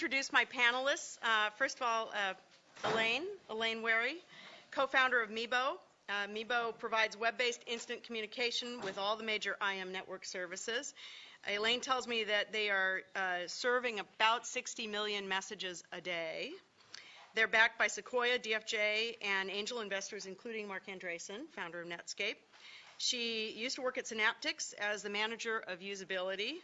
introduce my panelists. First of all, Elaine Wary, co-founder of Meebo. Meebo provides web-based instant communication with all the major IM network services. Elaine tells me that they are serving about 60 million messages a day. They're backed by Sequoia, DFJ, and angel investors, including Mark Andreessen, founder of Netscape. She used to work at Synaptics as the manager of usability.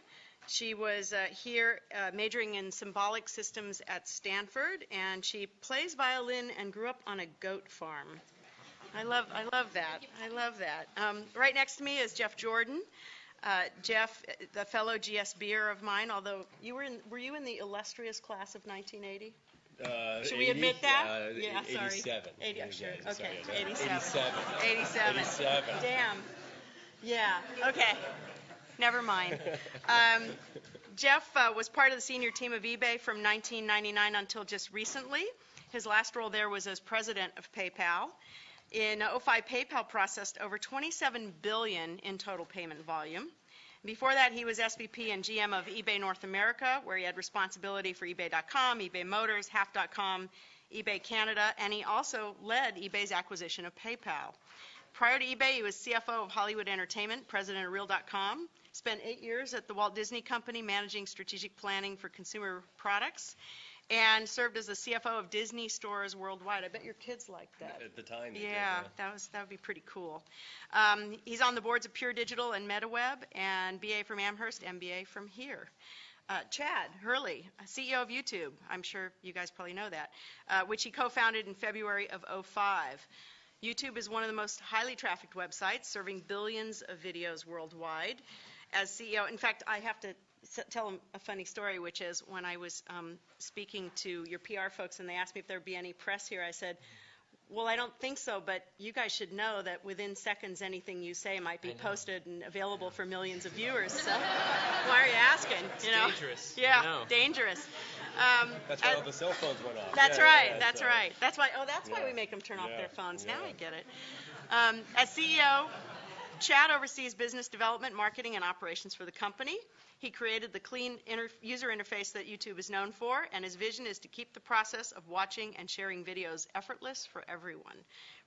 She was here majoring in symbolic systems at Stanford, and she plays violin and grew up on a goat farm. I love that. I love that. Right next to me is Jeff Jordan. Jeff, the fellow GSBer of mine, although were you in the illustrious class of 1980? Should we admit that? Yeah, sorry. 87. 80, sure. Okay, 87. 87. Damn. Yeah, okay. Never mind. Jeff was part of the senior team of eBay from 1999 until just recently. His last role there was as president of PayPal. In 2005, PayPal processed over 27 billion in total payment volume. Before that, he was SVP and GM of eBay North America, where he had responsibility for eBay.com, eBay Motors, Half.com, eBay Canada, and he also led eBay's acquisition of PayPal. Prior to eBay, he was CFO of Hollywood Entertainment, president of Real.com, spent 8 years at the Walt Disney Company managing strategic planning for consumer products, and served as the CFO of Disney stores worldwide. I bet your kids liked that. At the time, they yeah, did, that would be pretty cool. He's on the boards of Pure Digital and MetaWeb, and BA from Amherst, MBA from here. Chad Hurley, CEO of YouTube. I'm sure you guys probably know that, which he co-founded in February of 2005. YouTube is one of the most highly trafficked websites, serving billions of videos worldwide. As CEO, in fact, I have to tell them a funny story, which is when I was speaking to your PR folks and they asked me if there'd be any press here, I said, well, I don't think so, but you guys should know that within seconds anything you say might be posted and available for millions of viewers. So why are you asking? It's dangerous. Yeah, dangerous. That's why all the cell phones went off. That's right. That's right. That's why we make them turn off their phones. Now I get it. As CEO, Chad oversees business development, marketing, and operations for the company. He created the clean user interface that YouTube is known for, and his vision is to keep the process of watching and sharing videos effortless for everyone.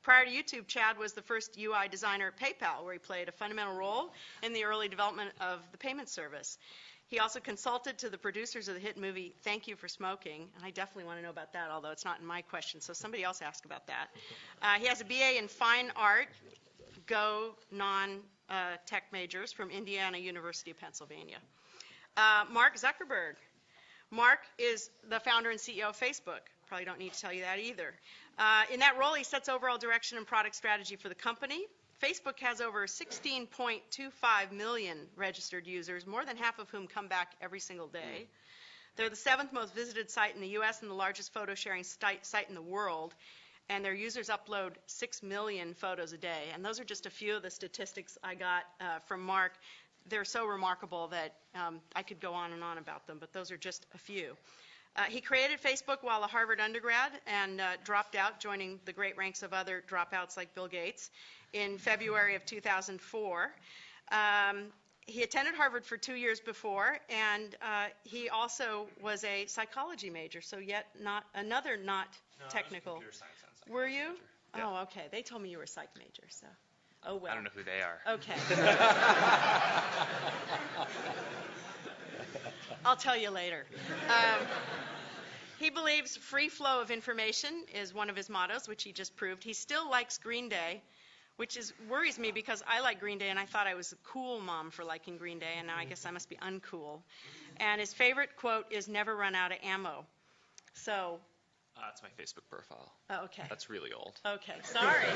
Prior to YouTube, Chad was the first UI designer at PayPal, where he played a fundamental role in the early development of the payment service. He also consulted to the producers of the hit movie Thank You for Smoking, and I definitely want to know about that, although it's not in my question, so somebody else ask about that. He has a BA in Fine Art, Go non-tech majors from Indiana University of Pennsylvania. Mark Zuckerberg. Mark is the founder and CEO of Facebook. Probably don't need to tell you that either. In that role, he sets overall direction and product strategy for the company. Facebook has over 16.25 million registered users, more than half of whom come back every single day. They're the 7th most visited site in the US and the largest photo sharing site in the world. And their users upload 6 million photos a day. And those are just a few of the statistics I got from Mark. They're so remarkable that I could go on and on about them, but those are just a few. He created Facebook while a Harvard undergrad and dropped out, joining the great ranks of other dropouts like Bill Gates in February of 2004. He attended Harvard for 2 years before, and he also was a psychology major, so yet another not technical. Computer science and psychology Were you? major. Yeah. Oh, okay. They told me you were a psych major, so. Oh, well. I don't know who they are. Okay. I'll tell you later. He believes free flow of information is one of his mottos, which he just proved. He still likes Green Day, which worries me because I like Green Day and I thought I was a cool mom for liking Green Day, and now I guess I must be uncool. And his favorite quote is never run out of ammo. So. That's my Facebook profile. Oh, okay. That's really old. Okay, sorry.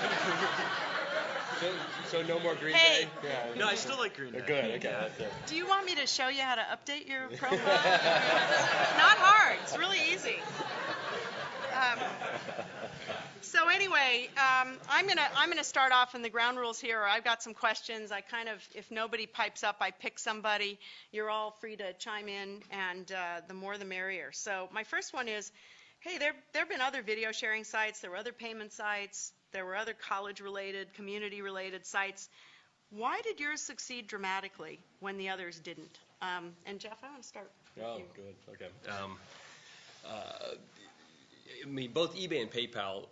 So no more Green Hey. Day? Yeah. No, I still like Green Day. Good, okay. Yeah. Do you want me to show you how to update your profile? Not hard. It's really easy. So anyway, I'm gonna start off in the ground rules here. I've got some questions. I kind of, if nobody pipes up, I pick somebody. You're all free to chime in, and the more the merrier. So my first one is, hey, there have been other video sharing sites. There were other payment sites. There were other college-related, community-related sites. Why did yours succeed dramatically when the others didn't? And Jeff, I want to start with you. Good. Okay. I mean, both eBay and PayPal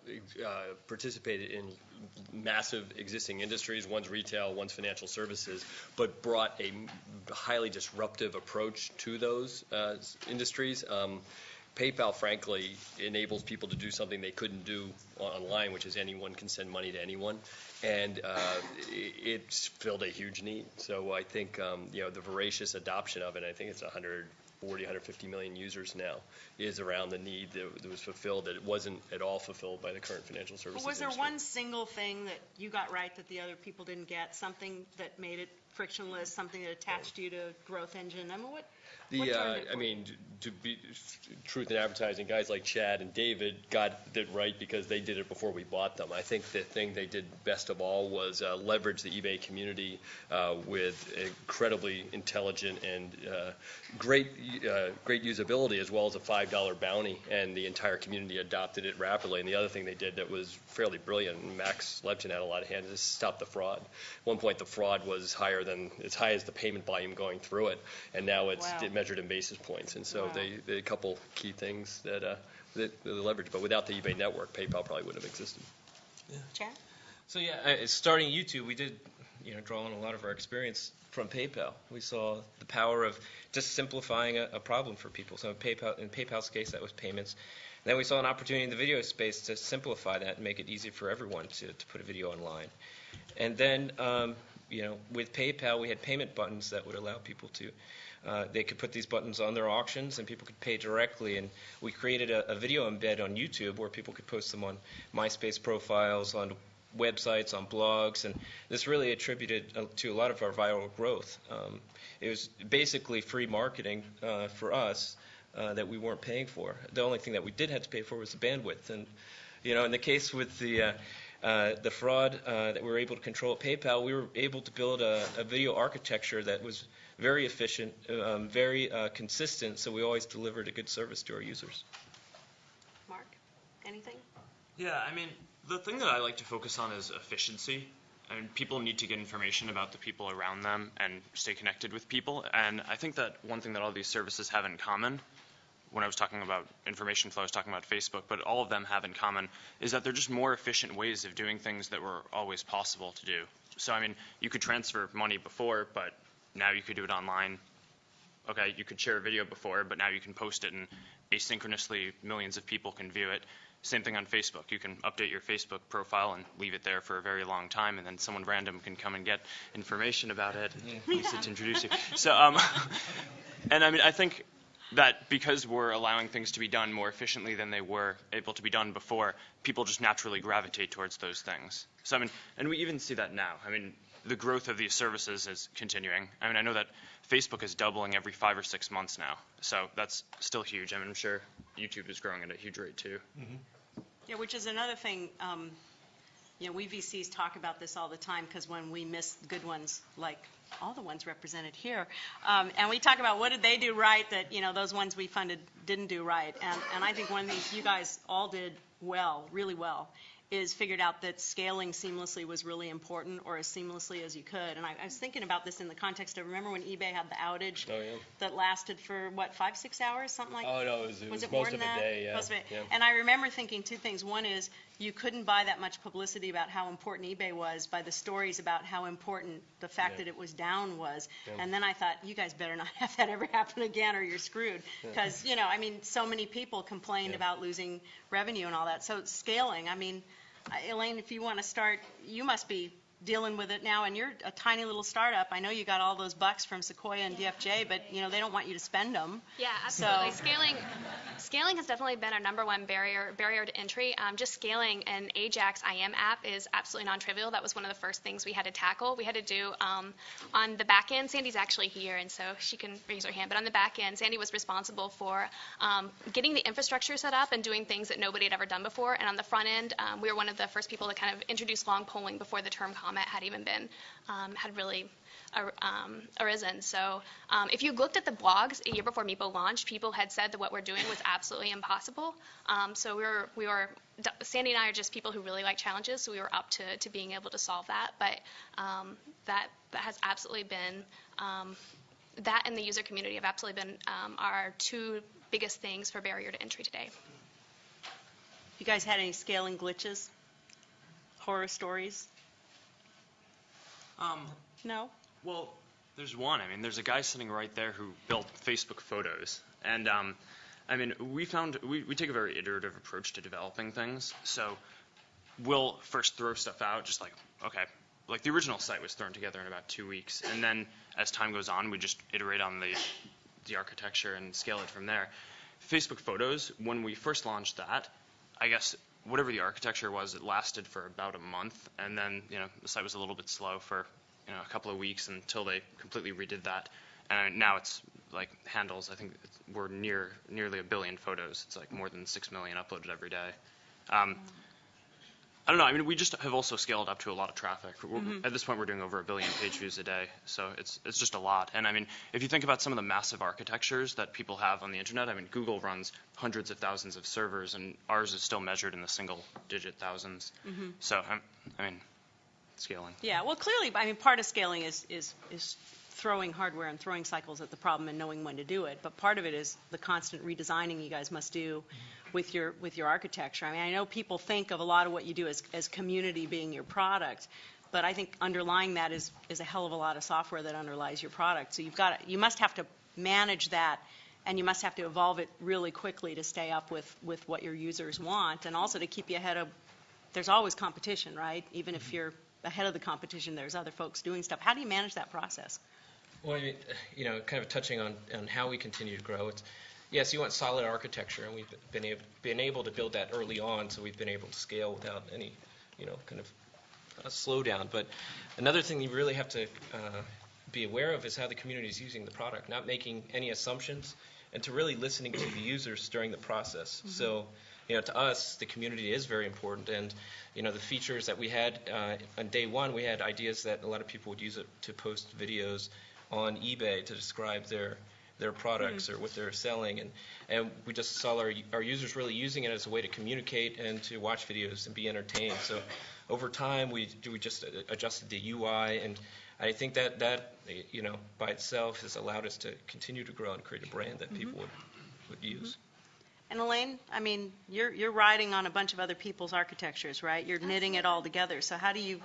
participated in massive existing industries. One's retail, one's financial services, but brought a highly disruptive approach to those industries. PayPal, frankly, enables people to do something they couldn't do online, which is anyone can send money to anyone, and it's filled a huge need. So I think the voracious adoption of it, I think it's 150 million users now, is around the need that was fulfilled, that it wasn't at all fulfilled by the current financial services Was there industry. one single thing that you got right that the other people didn't get, something that made it frictionless, something that attached you to Growth Engine? I mean, what turned it for you? To be truth in advertising, guys like Chad and David got it right because they did it before we bought them. I think the thing they did best of all was leverage the eBay community with incredibly intelligent and great usability, as well as a $5 bounty, and the entire community adopted it rapidly. And the other thing they did that was fairly brilliant, and Max Levchin had a lot of hands, is stop the fraud. At one point, the fraud was as high as the payment volume going through it, and now it's measured in basis points. And so they a couple key things that they leveraged. But without the eBay network, PayPal probably wouldn't have existed. Yeah. Chad? So starting YouTube, we did draw on a lot of our experience from PayPal. We saw the power of just simplifying a problem for people. So in PayPal's case, that was payments. And then we saw an opportunity in the video space to simplify that and make it easy for everyone to put a video online. And then with PayPal, we had payment buttons that would allow people to they could put these buttons on their auctions and people could pay directly. And we created a video embed on YouTube where people could post them on MySpace profiles, on websites, on blogs, and this really attributed to a lot of our viral growth. It was basically free marketing for us that we weren't paying for. The only thing that we did have to pay for was the bandwidth. And in the case with the fraud that we were able to control at PayPal, we were able to build a video architecture that was very efficient, very consistent, so we always delivered a good service to our users. Mark, anything? Yeah, I mean, the thing that I like to focus on is efficiency. I mean, people need to get information about the people around them and stay connected with people. And I think that one thing that all these services have in common, when I was talking about information flow, I was talking about Facebook, but all of them have in common is that they're just more efficient ways of doing things that were always possible to do. So, I mean, you could transfer money before, but now you could do it online. Okay, you could share a video before, but now you can post it and asynchronously millions of people can view it. Same thing on Facebook. You can update your Facebook profile and leave it there for a very long time, and then someone random can come and get information about it. Lisa to introduce you. So, and I mean, I think that because we're allowing things to be done more efficiently than they were able to be done before, people just naturally gravitate towards those things. So, I mean, and we even see that now. I mean, the growth of these services is continuing. I mean, I know that Facebook is doubling every 5 or 6 months now, so that's still huge. I mean, I'm sure YouTube is growing at a huge rate too. Mm-hmm. Yeah, which is another thing. We VCs talk about this all the time because when we miss good ones, like all the ones represented here, and we talk about what did they do right that those ones we funded didn't do right, and I think one of these you guys all did well, really well, is figured out that scaling seamlessly was really important, or as seamlessly as you could. And I was thinking about this in the context of, remember when eBay had the outage that lasted for, 5-6 hours, something like that? Oh, no, it was more most than of that? a day, yeah. Most of it. Yeah. And I remember thinking two things. One is you couldn't buy that much publicity about how important eBay was by the stories about how important the fact that it was down was. Yeah. And then I thought, you guys better not have that ever happen again or you're screwed. Because, I mean, so many people complained about losing revenue and all that. So scaling, I mean, Elaine, if you want to start, you must be dealing with it now, and you're a tiny little startup. I know you got all those bucks from Sequoia and DFJ, but they don't want you to spend them. Yeah, absolutely. Scaling has definitely been our number one barrier to entry. Just scaling an Ajax IM app is absolutely non-trivial. That was one of the first things we had to tackle. We had to do on the back end. Sandy's actually here, and so she can raise her hand. But on the back end, Sandy was responsible for getting the infrastructure set up and doing things that nobody had ever done before. And on the front end, we were one of the first people to kind of introduce long polling before the term comment had even been had really arisen. So if you looked at the blogs a year before Meepo launched, people had said that what we're doing was absolutely impossible. So we were Sandy and I are just people who really like challenges, so we were up to being able to solve that. But that has absolutely been that, and the user community have absolutely been our two biggest things for barrier to entry today. You guys had any scaling glitches? Horror stories? No? Well, there's one. I mean, there's a guy sitting right there who built Facebook photos. And, I mean, we take a very iterative approach to developing things. So we'll first throw stuff out, just like, okay, like the original site was thrown together in about 2 weeks. And then as time goes on, we just iterate on the architecture and scale it from there. Facebook photos, when we first launched that, I guess whatever the architecture was, it lasted for about a month. And then, the site was a little bit slow for, a couple of weeks until they completely redid that. And now it's like handles, I think we're nearly 1 billion photos. It's like more than 6 million uploaded every day. I don't know. I mean, we just have also scaled up to a lot of traffic. At this point, we're doing over 1 billion page views a day. So it's just a lot. And I mean, if you think about some of the massive architectures that people have on the internet, I mean, Google runs hundreds of thousands of servers, and ours is still measured in the single-digit thousands. So, I mean, scaling. Yeah, well, clearly, I mean, part of scaling is throwing hardware and throwing cycles at the problem and knowing when to do it. But part of it is the constant redesigning you guys must do with your architecture. I mean, I know people think of a lot of what you do as community being your product, but I think underlying that is a hell of a lot of software that underlies your product. So you must have to manage that, and you must have to evolve it really quickly to stay up with what your users want, and also to keep you ahead of. There's always competition, right? Even if you're ahead of the competition, there's other folks doing stuff. How do you manage that process? Well, I mean, kind of touching on how we continue to grow. Yes, you want solid architecture, and we've been able to build that early on, so we've been able to scale without any, kind of slowdown. But another thing you really have to be aware of is how the community is using the product, not making any assumptions, and to really listening to the users during the process. So, to us, the community is very important, and the features that we had on day one, we had ideas that a lot of people would use it to post videos on eBay to describe their products or what they're selling, and we just saw our users really using it as a way to communicate and to watch videos and be entertained. So over time we just adjusted the UI, and I think that by itself has allowed us to continue to grow and create a brand that people would use. And Elaine, I mean, you're riding on a bunch of other people's architectures, right? You're knitting it all together. So how do you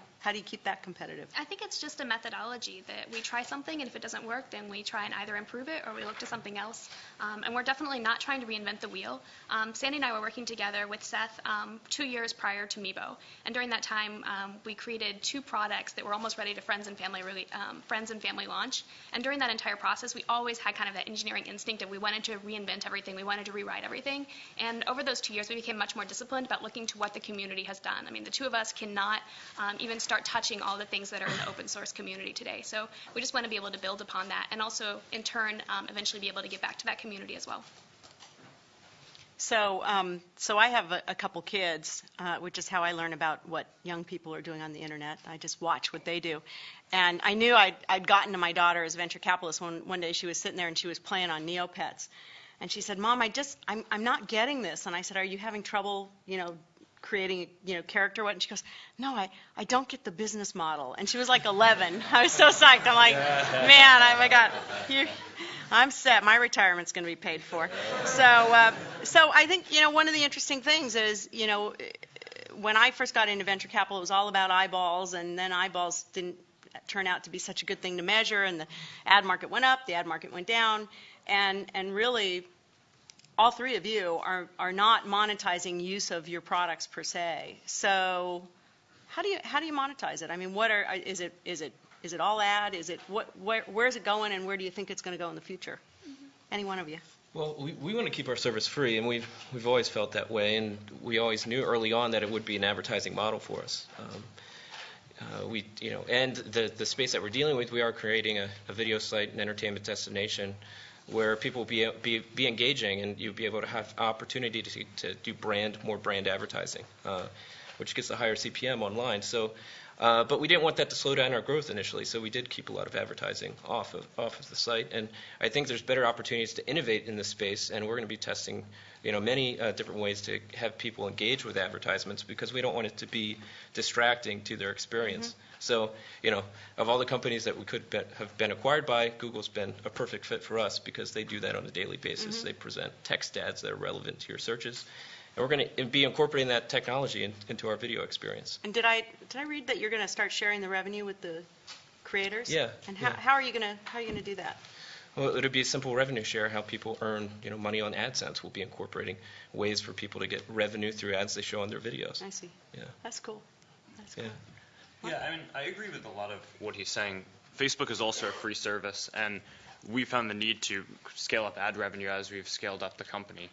keep that competitive? I think it's just a methodology that we try something, and if it doesn't work, then we try and either improve it or we look to something else. And we're definitely not trying to reinvent the wheel. Sandy and I were working together with Seth 2 years prior to Meebo, and during that time, we created 2 products that were almost ready to friends and family launch. And during that entire process, we always had kind of that engineering instinct of we wanted to reinvent everything, we wanted to rewrite everything. And over those 2 years, we became much more disciplined about looking to what the community has done. I mean, the two of us cannot even start touching all the things that are in the open source community today. So we just want to be able to build upon that, and also, in turn, eventually be able to give back to that community as well. So I have a couple kids, which is how I learn about what young people are doing on the internet. I just watch what they do. And I knew I'd gotten to my daughter as a venture capitalist when one day she was sitting there and she was playing on Neopets. And she said, Mom, I'm not getting this. And I said, are you having trouble, creating, character? What? And she goes, no, I don't get the business model. And she was like 11. I was so psyched. I'm like, man, oh my God, I'm set. My retirement's going to be paid for. So I think, one of the interesting things is, when I first got into venture capital, it was all about eyeballs, and then eyeballs didn't turn out to be such a good thing to measure, and the ad market went up, the ad market went down, and really, all three of you are not monetizing use of your products per se. So how do you monetize it? I mean, is it all ad? Is it where's it going, and where do you think it's going to go in the future? Any one of you? Well, we want to keep our service free, and we've always felt that way, and we always knew early on that it would be an advertising model for us. And the space that we're dealing with, we are creating a video site and entertainment destination where people will be engaging, and you'll be able to have opportunity to do more brand advertising, which gets a higher CPM online. So, but we didn't want that to slow down our growth initially, so we did keep a lot of advertising off of the site. And I think there's better opportunities to innovate in this space, and we're going to be testing many different ways to have people engage with advertisements because we don't want it to be distracting to their experience. So, of all the companies that we could have been acquired by, Google's been a perfect fit for us because they do that on a daily basis. They present text ads that are relevant to your searches. And we're going to be incorporating that technology into our video experience. And did I read that you're going to start sharing the revenue with the creators? Yeah. And how are you going to do that? Well, it'll be a simple revenue share, how people earn, money on AdSense. We'll be incorporating ways for people to get revenue through ads they show on their videos. I see. Yeah. That's cool. That's cool. Yeah. Yeah, I mean, I agree with a lot of what he's saying. Facebook is also a free service, and we found the need to scale up ad revenue as we've scaled up the company.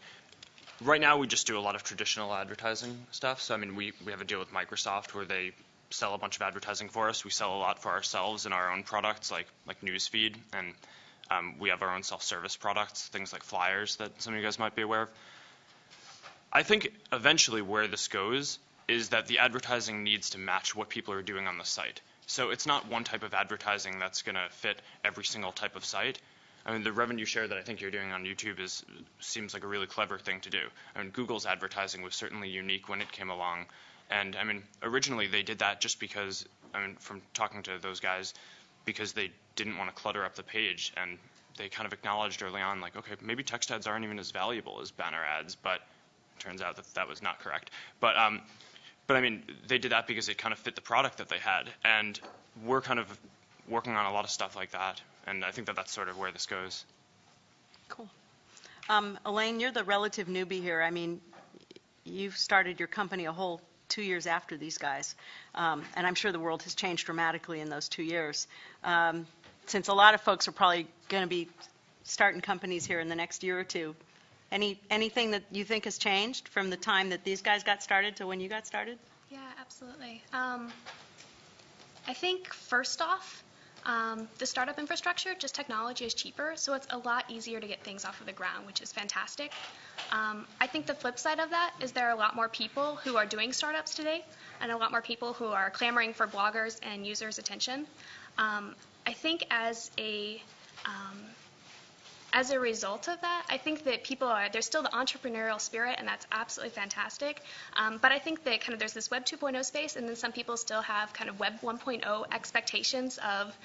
Right now, we just do a lot of traditional advertising stuff. So, I mean, we have a deal with Microsoft where they sell a bunch of advertising for us. We sell a lot for ourselves in our own products, like Newsfeed, and we have our own self-service products, things like flyers that some of you guys might be aware of. I think eventually where this goes is that the advertising needs to match what people are doing on the site. So it's not one type of advertising that's going to fit every single type of site. I mean, the revenue share that I think you're doing on YouTube seems like a really clever thing to do. I mean, Google's advertising was certainly unique when it came along. And I mean, originally they did that just because, from talking to those guys, because they didn't want to clutter up the page, and they kind of acknowledged early on, like, okay, maybe text ads aren't even as valuable as banner ads, but it turns out that was not correct. But I mean, they did that because it kind of fit the product that they had, and we're kind of working on a lot of stuff like that, and I think that that's sort of where this goes. Cool. Elaine, you're the relative newbie here. I mean, you've started your company a whole 2 years after these guys, and I'm sure the world has changed dramatically in those 2 years. Since a lot of folks are probably going to be starting companies here in the next year or two, anything that you think has changed from the time that these guys got started to when you got started? Yeah, absolutely. I think first off, the startup infrastructure, just technology is cheaper, so it's a lot easier to get things off of the ground, which is fantastic. I think the flip side of that is there are a lot more people who are doing startups today, and a lot more people who are clamoring for bloggers and users' attention. I think as a result of that, I think that there's still the entrepreneurial spirit, and that's absolutely fantastic. But I think that kind of there's this Web 2.0 space, and then some people still have kind of Web 1.0 expectations of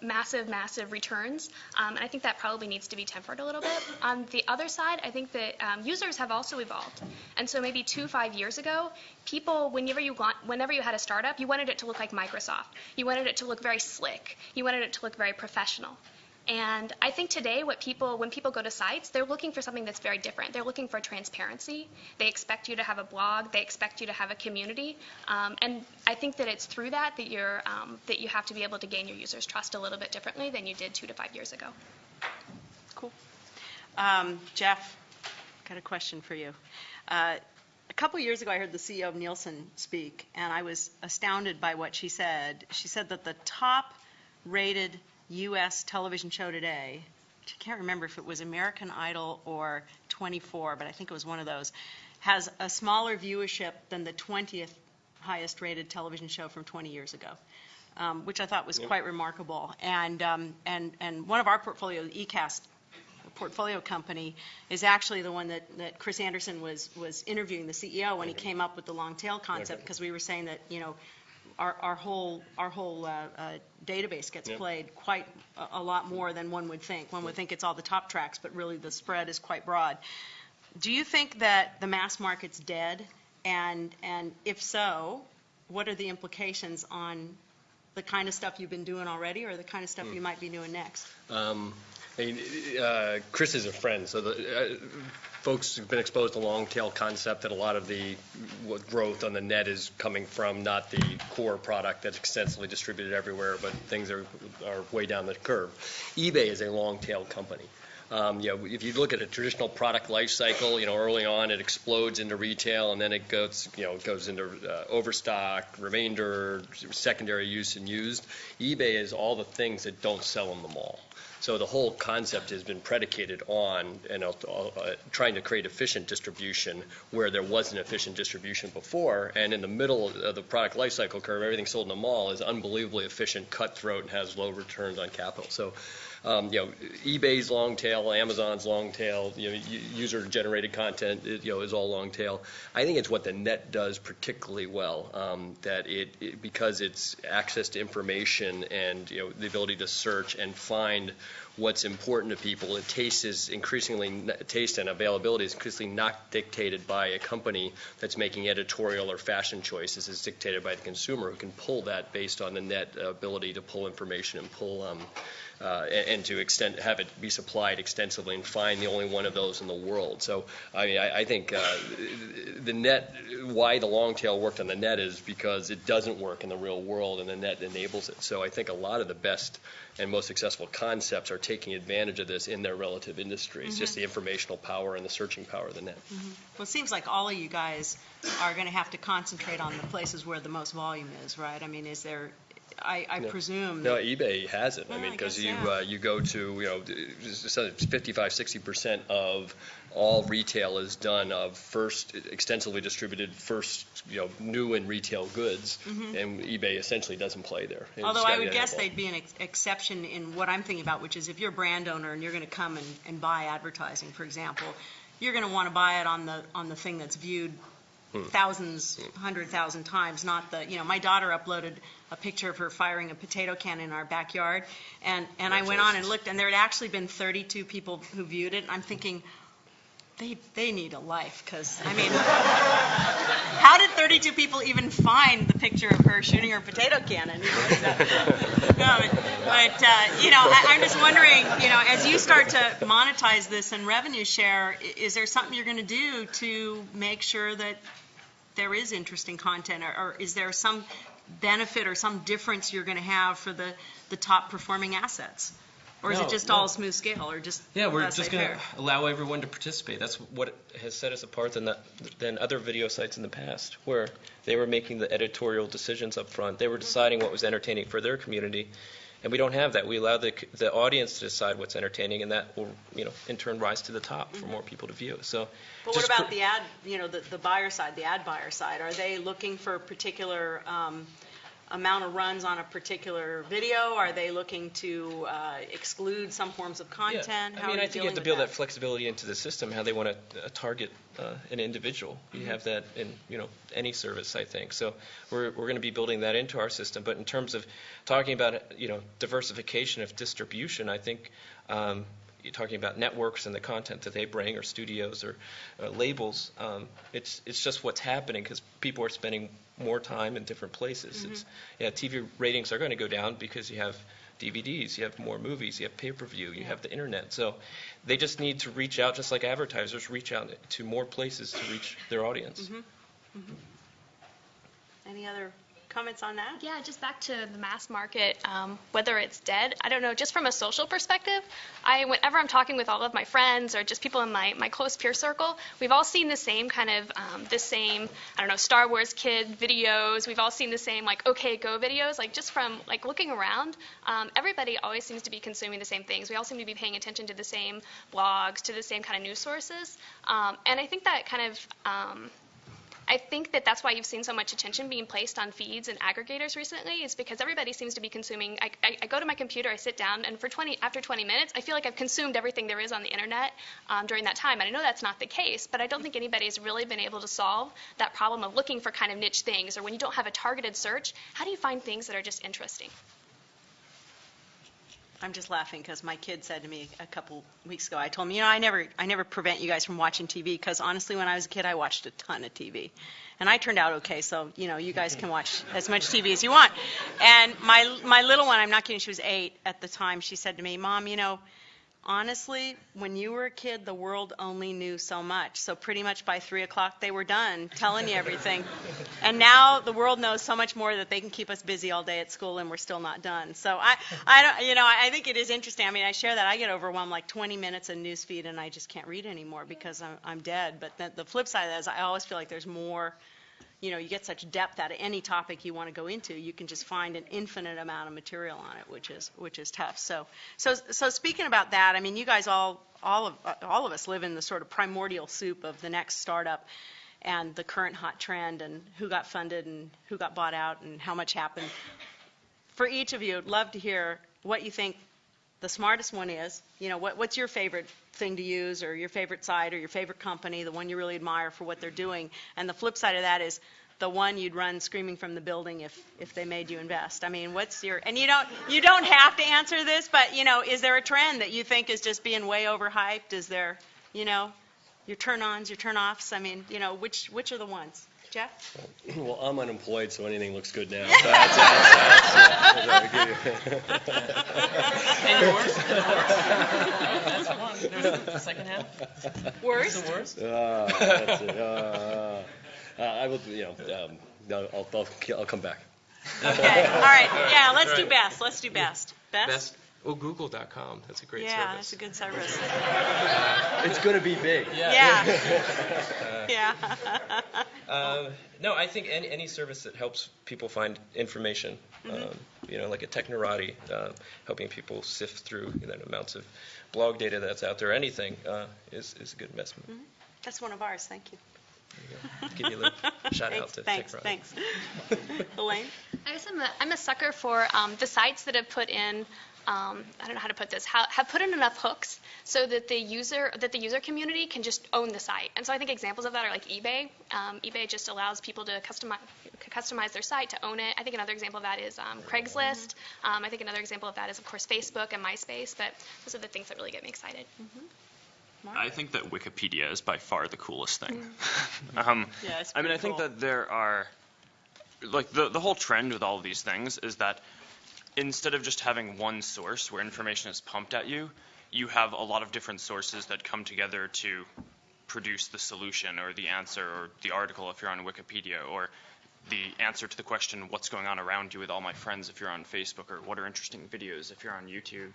massive returns. And I think that probably needs to be tempered a little bit. On the other side, I think that users have also evolved. And so maybe 5 years ago, people, whenever you had a startup, you wanted it to look like Microsoft. You wanted it to look very slick. You wanted it to look very professional. And I think today when people go to sites, they're looking for something that's very different. They're looking for transparency. They expect you to have a blog. They expect you to have a community. And I think that it's through that you have to be able to gain your users' trust a little bit differently than you did 2 to 5 years ago. Cool. Jeff, got a question for you. A couple years ago, I heard the CEO of Nielsen speak, and I was astounded by what she said. She said that the top-rated U.S. television show today, which I can't remember if it was American Idol or 24, but I think it was one of those, has a smaller viewership than the 20th highest rated television show from 20 years ago, which I thought was quite remarkable. And one of our portfolio, the eCast portfolio company, is actually the one that Chris Anderson was interviewing the CEO when he came up with the long tail concept, because we were saying that, our whole database gets played quite a lot more than one would think. One would think it's all the top tracks, but really the spread is quite broad. Do you think that the mass market's dead? And if so, what are the implications on the kind of stuff you've been doing already, or the kind of stuff you might be doing next? Chris is a friend, so folks have been exposed to long tail concept, that a lot of the growth on the net is coming from not the core product that's extensively distributed everywhere, but things are way down the curve. eBay is a long tail company. If you look at a traditional product life cycle, early on it explodes into retail, and then it goes into overstock, remainder, secondary use, and used. eBay is all the things that don't sell in the mall. So the whole concept has been predicated on trying to create efficient distribution where there wasn't efficient distribution before. And in the middle of the product life cycle curve, everything sold in the mall is unbelievably efficient, cutthroat, and has low returns on capital. So eBay's long tail, Amazon's long tail, user-generated content, is all long tail. I think it's what the net does particularly well, that because it's access to information and the ability to search and find what's important to people. Taste and availability is increasingly not dictated by a company that's making editorial or fashion choices. It's dictated by the consumer, who can pull that based on the net ability to pull information and pull and to have it be supplied extensively and find the only one of those in the world. So I think the net, why the long tail worked on the net is because it doesn't work in the real world, and the net enables it. So I think a lot of the best and most successful concepts are taking advantage of this in their relative industries. It's just the informational power and the searching power of the net. Well, it seems like all of you guys are going to have to concentrate on the places where the most volume is, right? I mean, is there, I presume. No, eBay has it. Well, I mean, because yeah. you go to, 55-60% of all retail is done of first extensively distributed new and retail goods, and eBay essentially doesn't play there. Although I would guess they'd be an exception in what I'm thinking about, which is if you're a brand owner and you're going to come and buy advertising, for example, you're going to want to buy it on the thing that's viewed thousands, 100,000 times, not the, my daughter uploaded a picture of her firing a potato can in our backyard, and I went on and looked, and there had actually been 32 people who viewed it, and I'm thinking, they need a life, because, I mean, how did 32 people even find the picture of her shooting her potato cannon? I'm just wondering, as you start to monetize this and revenue share, is there something you're going to do to make sure that there is interesting content, or is there some benefit or some difference you're going to have for the top performing assets? Or is it just all smooth scale, or just we're just going to allow everyone to participate. That's what has set us apart than other video sites in the past, where they were making the editorial decisions up front. They were deciding what was entertaining for their community, and we don't have that. We allow the audience to decide what's entertaining, and that will, in turn, rise to the top for more people to view. So, but what about the ad? The buyer side, the ad buyer side. Are they looking for a particular amount of runs on a particular video? Are they looking to exclude some forms of content? Yeah. I think you have to build that flexibility into the system, how they want to target an individual. You have that in any service, I think. So we're going to be building that into our system. But in terms of talking about diversification of distribution, I think you're talking about networks and the content that they bring, or studios, or labels. It's just what's happening because people are spending more time in different places. TV ratings are going to go down because you have DVDs, you have more movies, you have pay-per-view, you have the internet. So they just need to reach out, just like advertisers reach out to more places to reach their audience. Any other comments on that? Yeah, just back to the mass market, whether it's dead, I don't know, just from a social perspective, whenever I'm talking with all of my friends or just people in my close peer circle, we've all seen the same kind of, Star Wars kid videos. We've all seen the same, OK Go videos. Just from, looking around, everybody always seems to be consuming the same things. We all seem to be paying attention to the same blogs, to the same kind of news sources. And I think that kind of... I think that's why you've seen so much attention being placed on feeds and aggregators recently, is because everybody seems to be consuming. I go to my computer, I sit down, and after 20 minutes, I feel like I've consumed everything there is on the internet during that time. And I know that's not the case, but I don't think anybody's really been able to solve that problem of looking for kind of niche things, or when you don't have a targeted search, how do you find things that are just interesting? I'm just laughing because my kid said to me a couple weeks ago, I told him, I never prevent you guys from watching TV, because honestly, when I was a kid, I watched a ton of TV. And I turned out okay, so, you guys can watch as much TV as you want. And my little one, I'm not kidding, she was 8 at the time, she said to me, Mom, honestly, when you were a kid, the world only knew so much. So pretty much by 3 o'clock, they were done telling you everything. And now the world knows so much more that they can keep us busy all day at school, and we're still not done. So I think it is interesting. I share that. I get overwhelmed, 20 minutes of news feed, and I just can't read anymore because I'm dead. But the flip side of that is I always feel like there's more. You get such depth out of any topic you want to go into. You can just find an infinite amount of material on it, which is tough. So speaking about that, you guys all of us live in the sort of primordial soup of the next startup and the current hot trend and who got funded and who got bought out and how much happened. For each of you, I'd love to hear what you think the smartest one is, what's your favorite thing to use, or your favorite site, or your favorite company, the one you really admire for what they're doing. And the flip side of that is the one you'd run screaming from the building if they made you invest. I mean, what's your, and you don't have to answer this, but, is there a trend that you think is just being way overhyped? Is there, your turn-ons, your turn-offs? I mean, which are the ones? Jeff? Well, I'm unemployed, so anything looks good now. And yours? That's one. There's the second half. Worst? The worst? That's it. I will, no, I'll come back. Okay, all right. Yeah, let's do best. Let's do best. Best? Well, Google.com. That's a great service. Yeah, that's a good service. It's going to be big. Yeah. Yeah. No, I think any service that helps people find information, like a Technorati, helping people sift through the amounts of blog data that's out there, anything is a good investment. Mm-hmm. That's one of ours. Thank you. Give you a little shout out to Thanks. Technorati. Thanks. Elaine? I guess I'm a sucker for the sites that have put in, I don't know how to put this, have put in enough hooks so that the user community can just own the site. And so I think examples of that are like eBay. eBay just allows people to customize their site, to own it. I think another example of that is Craigslist. I think another example of that is, of course, Facebook and MySpace. But those are the things that really get me excited. I think that Wikipedia is by far the coolest thing. Yeah, it's I mean, pretty I think cool. that there are, like, the whole trend with all of these things is that instead of just having one source where information is pumped at you, you have a lot of different sources that come together to produce the solution or the answer or the article if you're on Wikipedia, or the answer to the question, what's going on around you with all my friends if you're on Facebook, or what are interesting videos if you're on YouTube.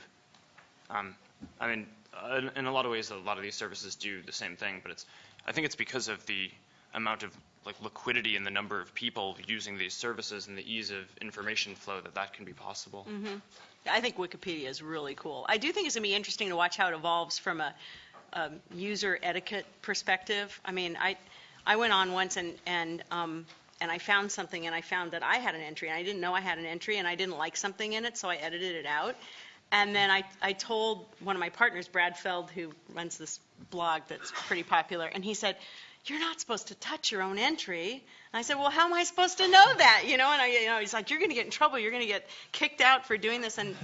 I mean, in a lot of ways, a lot of these services do the same thing, but I think it's because of the amount of liquidity and the number of people using these services and the ease of information flow that can be possible. Mm-hmm. I think Wikipedia is really cool. I do think it's going to be interesting to watch how it evolves from a user etiquette perspective. I mean, I went on once and I found something, and I found that I had an entry, and I didn't know I had an entry, and I didn't like something in it, so I edited it out. And then I told one of my partners, Brad Feld, who runs this blog that's pretty popular, and he said, "You're not supposed to touch your own entry." And I said, "Well, how am I supposed to know that?" And he's like, "You're going to get in trouble. You're going to get kicked out for doing this." And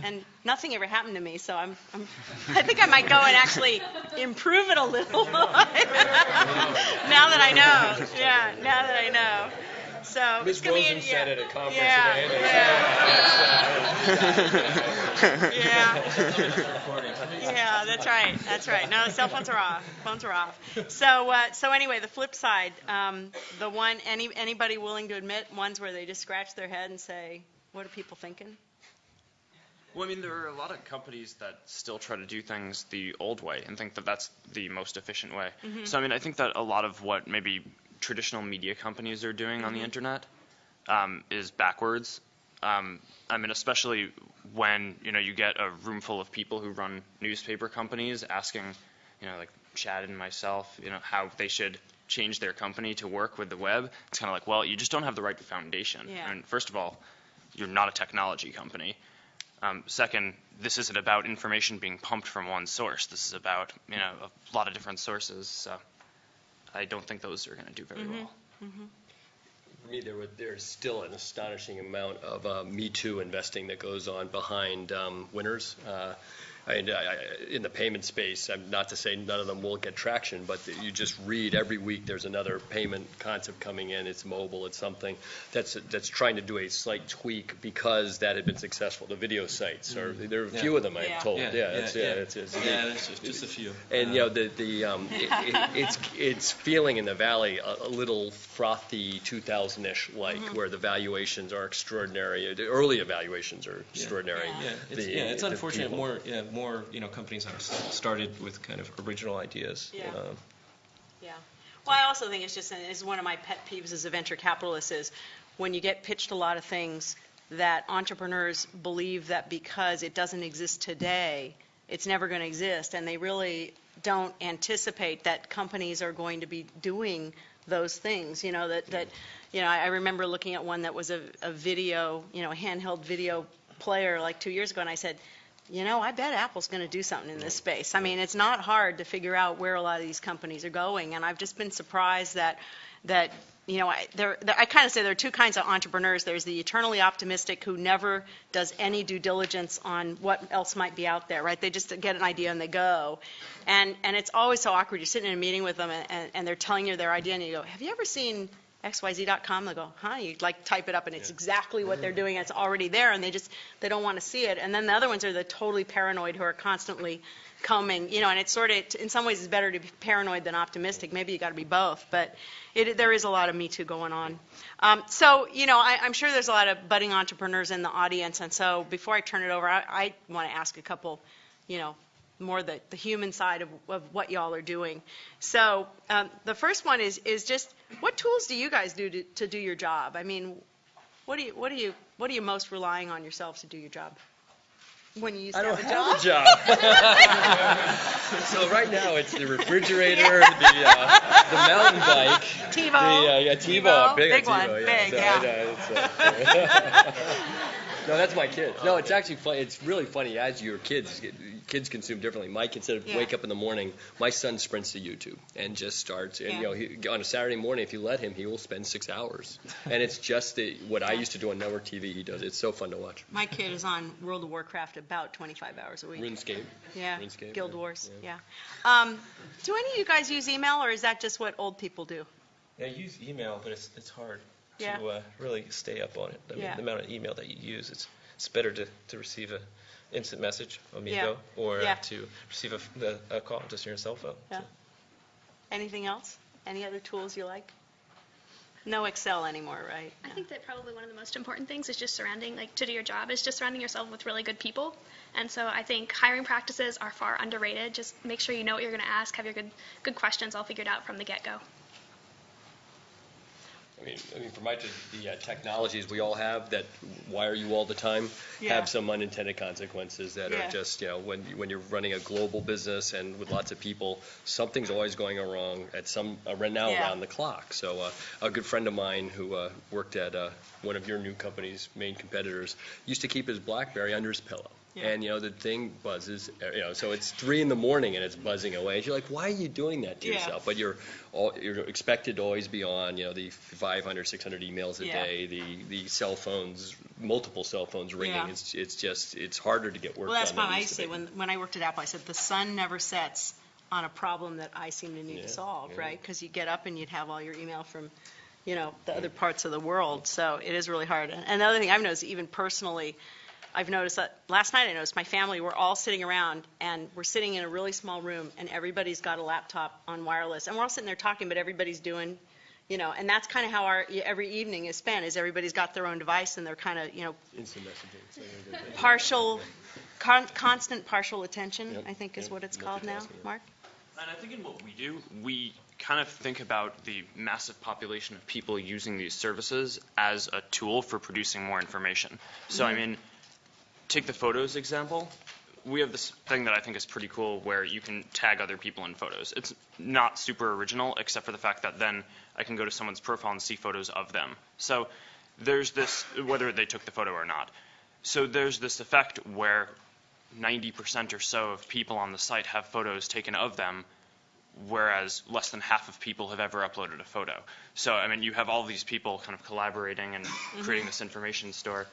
nothing ever happened to me, so I think I might go and actually improve it a little. Now that I know. Yeah, now that I know. So Ms. Rosen said at a conference today. Yeah, that's right. No, the cell phones are off. So anyway, the flip side, the one, anybody willing to admit ones where they just scratch their head and say, what are people thinking? Well, I mean, there are a lot of companies that still try to do things the old way and think that that's the most efficient way. Mm-hmm. So, I mean, I think that a lot of what maybe traditional media companies are doing on the internet is backwards. I mean, especially when, you get a room full of people who run newspaper companies asking, like Chad and myself, how they should change their company to work with the web. It's kind of like, well, you just don't have the right foundation. Yeah. I mean, first of all, you're not a technology company. Second, this isn't about information being pumped from one source. This is about, a lot of different sources. So I don't think those are going to do very well. Mm-hmm. For me, there's still an astonishing amount of Me Too investing that goes on behind winners. In the payment space, not to say none of them will get traction, but you just read every week there's another payment concept coming in. It's mobile. It's something that's trying to do a slight tweak because that had been successful. The video sites there are a few of them I'm told. It's just a few. And it's feeling in the valley a little frothy 2000-ish where the valuations are extraordinary. The early evaluations are extraordinary. It's unfortunate. More companies are started with kind of original ideas. Well, I also think it's one of my pet peeves as a venture capitalist is when you get pitched a lot of things that entrepreneurs believe that because it doesn't exist today, it's never going to exist, and they really don't anticipate that companies are going to be doing those things. I remember looking at one that was a video, a handheld video player like 2 years ago, and I said, I bet Apple's going to do something in this space. I mean, it's not hard to figure out where a lot of these companies are going, and I've just been surprised that I kind of say there are two kinds of entrepreneurs. There's the eternally optimistic who never does any due diligence on what else might be out there, right? They just get an idea and they go. And it's always so awkward. You're sitting in a meeting with them and they're telling you their idea and you go, have you ever seen XYZ.com? They go, huh? You type it up and it's exactly what they're doing. It's already there and they don't want to see it. And then the other ones are the totally paranoid who are constantly coming, and it's sort of, in some ways it's better to be paranoid than optimistic. Maybe you got to be both, but there is a lot of Me Too going on. So, I'm sure there's a lot of budding entrepreneurs in the audience, and so before I turn it over, I want to ask a couple, more the human side of what y'all are doing. So the first one is just, what tools do you guys do to do your job? I mean, what are you most relying on yourselves to do your job? When you used to have a job? So right now it's the refrigerator, the mountain bike, TiVo. TiVo, big one, yeah. No, that's my kids. No, it's actually funny. It's really funny as your kids consume differently. My kids, instead of wake up in the morning, my son sprints to YouTube and just starts. And on a Saturday morning, if you let him, he will spend 6 hours. And it's just what I used to do on network TV. He does. It's so fun to watch. My kid is on World of Warcraft about 25 hours a week. RuneScape. Yeah. RuneScape, Guild Wars. Yeah. Do any of you guys use email, or is that just what old people do? Yeah, I use email, but it's hard Yeah. to really stay up on it. I mean, the amount of email that you use, it's better to receive an instant message, Amigo, or to receive a call just on your cell phone. Yeah. So. Anything else? Any other tools you like? No Excel anymore, right? I think that probably one of the most important things is just to do your job, is just surrounding yourself with really good people. And so I think hiring practices are far underrated. Just make sure you know what you're going to ask, have your good questions all figured out from the get-go. I mean, for the technologies we all have that wire you all the time have some unintended consequences that are just, when you're running a global business and with lots of people, something's always going wrong around the clock. So a good friend of mine who worked at one of your new company's main competitors used to keep his BlackBerry under his pillow. Yeah. And, the thing buzzes, so it's 3 a.m. and it's buzzing away. And you're like, why are you doing that to yourself? But you're expected to always be on, the 500, 600 emails a day, the cell phones, multiple cell phones ringing. Yeah. It's harder to get work done. Well, that's what I used to say. When I worked at Apple, I said, the sun never sets on a problem that I seem to need to solve, right? Because you get up and you'd have all your email from, the other parts of the world. So it is really hard. And the other thing I've noticed, even personally, I've noticed that last night I noticed my family, we're all sitting around and we're sitting in a really small room and everybody's got a laptop on wireless and we're all sitting there talking, but everybody's doing, and that's kind of how our every evening is spent, is everybody's got their own device and they're kind of, instant messaging. Constant partial attention, I think is what it's called now, Mark? And I think in what we do, we kind of think about the massive population of people using these services as a tool for producing more information. So, I mean, take the photos example. We have this thing that I think is pretty cool where you can tag other people in photos. It's not super original, except for the fact that then I can go to someone's profile and see photos of them. So there's this, whether they took the photo or not. So there's this effect where 90% or so of people on the site have photos taken of them, whereas less than half of people have ever uploaded a photo. So, I mean, you have all these people kind of collaborating and creating this information store.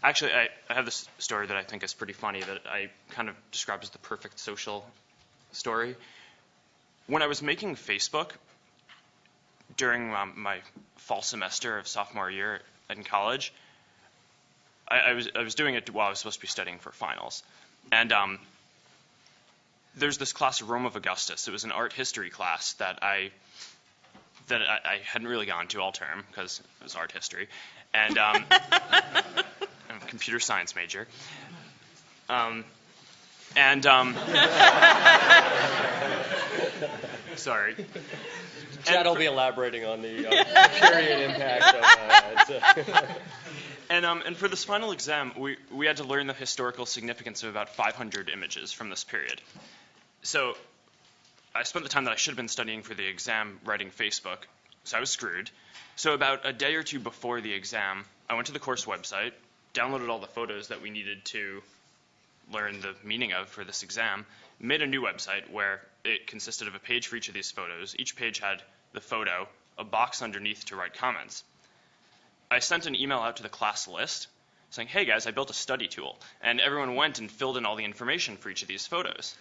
Actually, I have this story that I think is pretty funny that I kind of describe as the perfect social story. When I was making Facebook during my fall semester of sophomore year in college, I was doing it while I was supposed to be studying for finals. And there's this class, Rome of Augustus. It was an art history class that I hadn't really gone to all term because it was art history. And I'm a computer science major. Sorry. Chad will be elaborating on the period impact of that. And for this final exam, we had to learn the historical significance of about 500 images from this period. So I spent the time that I should have been studying for the exam writing Facebook, so I was screwed. So about a day or two before the exam, I went to the course website, downloaded all the photos that we needed to learn the meaning of for this exam, made a new website where it consisted of a page for each of these photos. Each page had the photo, a box underneath to write comments. I sent an email out to the class list saying, hey guys, I built a study tool. And everyone went and filled in all the information for each of these photos.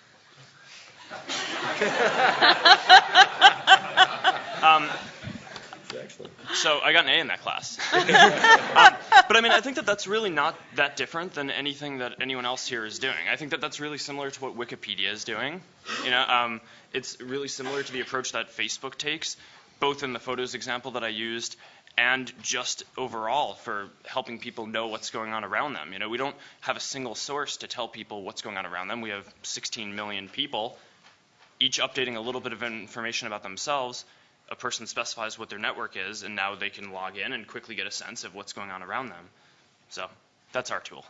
So I got an A in that class. But I mean, I think that that's really not that different than anything that anyone else here is doing. I think that that's really similar to what Wikipedia is doing. It's really similar to the approach that Facebook takes, both in the photos example that I used and just overall for helping people know what's going on around them. We don't have a single source to tell people what's going on around them. We have 16 million people, each updating a little bit of information about themselves. A person specifies what their network is, and now they can log in and quickly get a sense of what's going on around them. So that's our tool.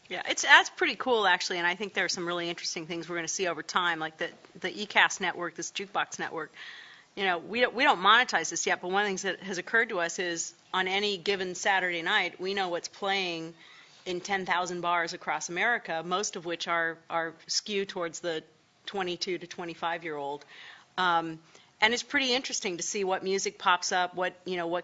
Yeah, that's pretty cool, actually, and I think there are some really interesting things we're going to see over time, like the eCast network, this jukebox network. We don't monetize this yet, but one of the things that has occurred to us is on any given Saturday night, we know what's playing in 10,000 bars across America, most of which are skewed towards the 22 to 25-year-old. And it's pretty interesting to see what music pops up, what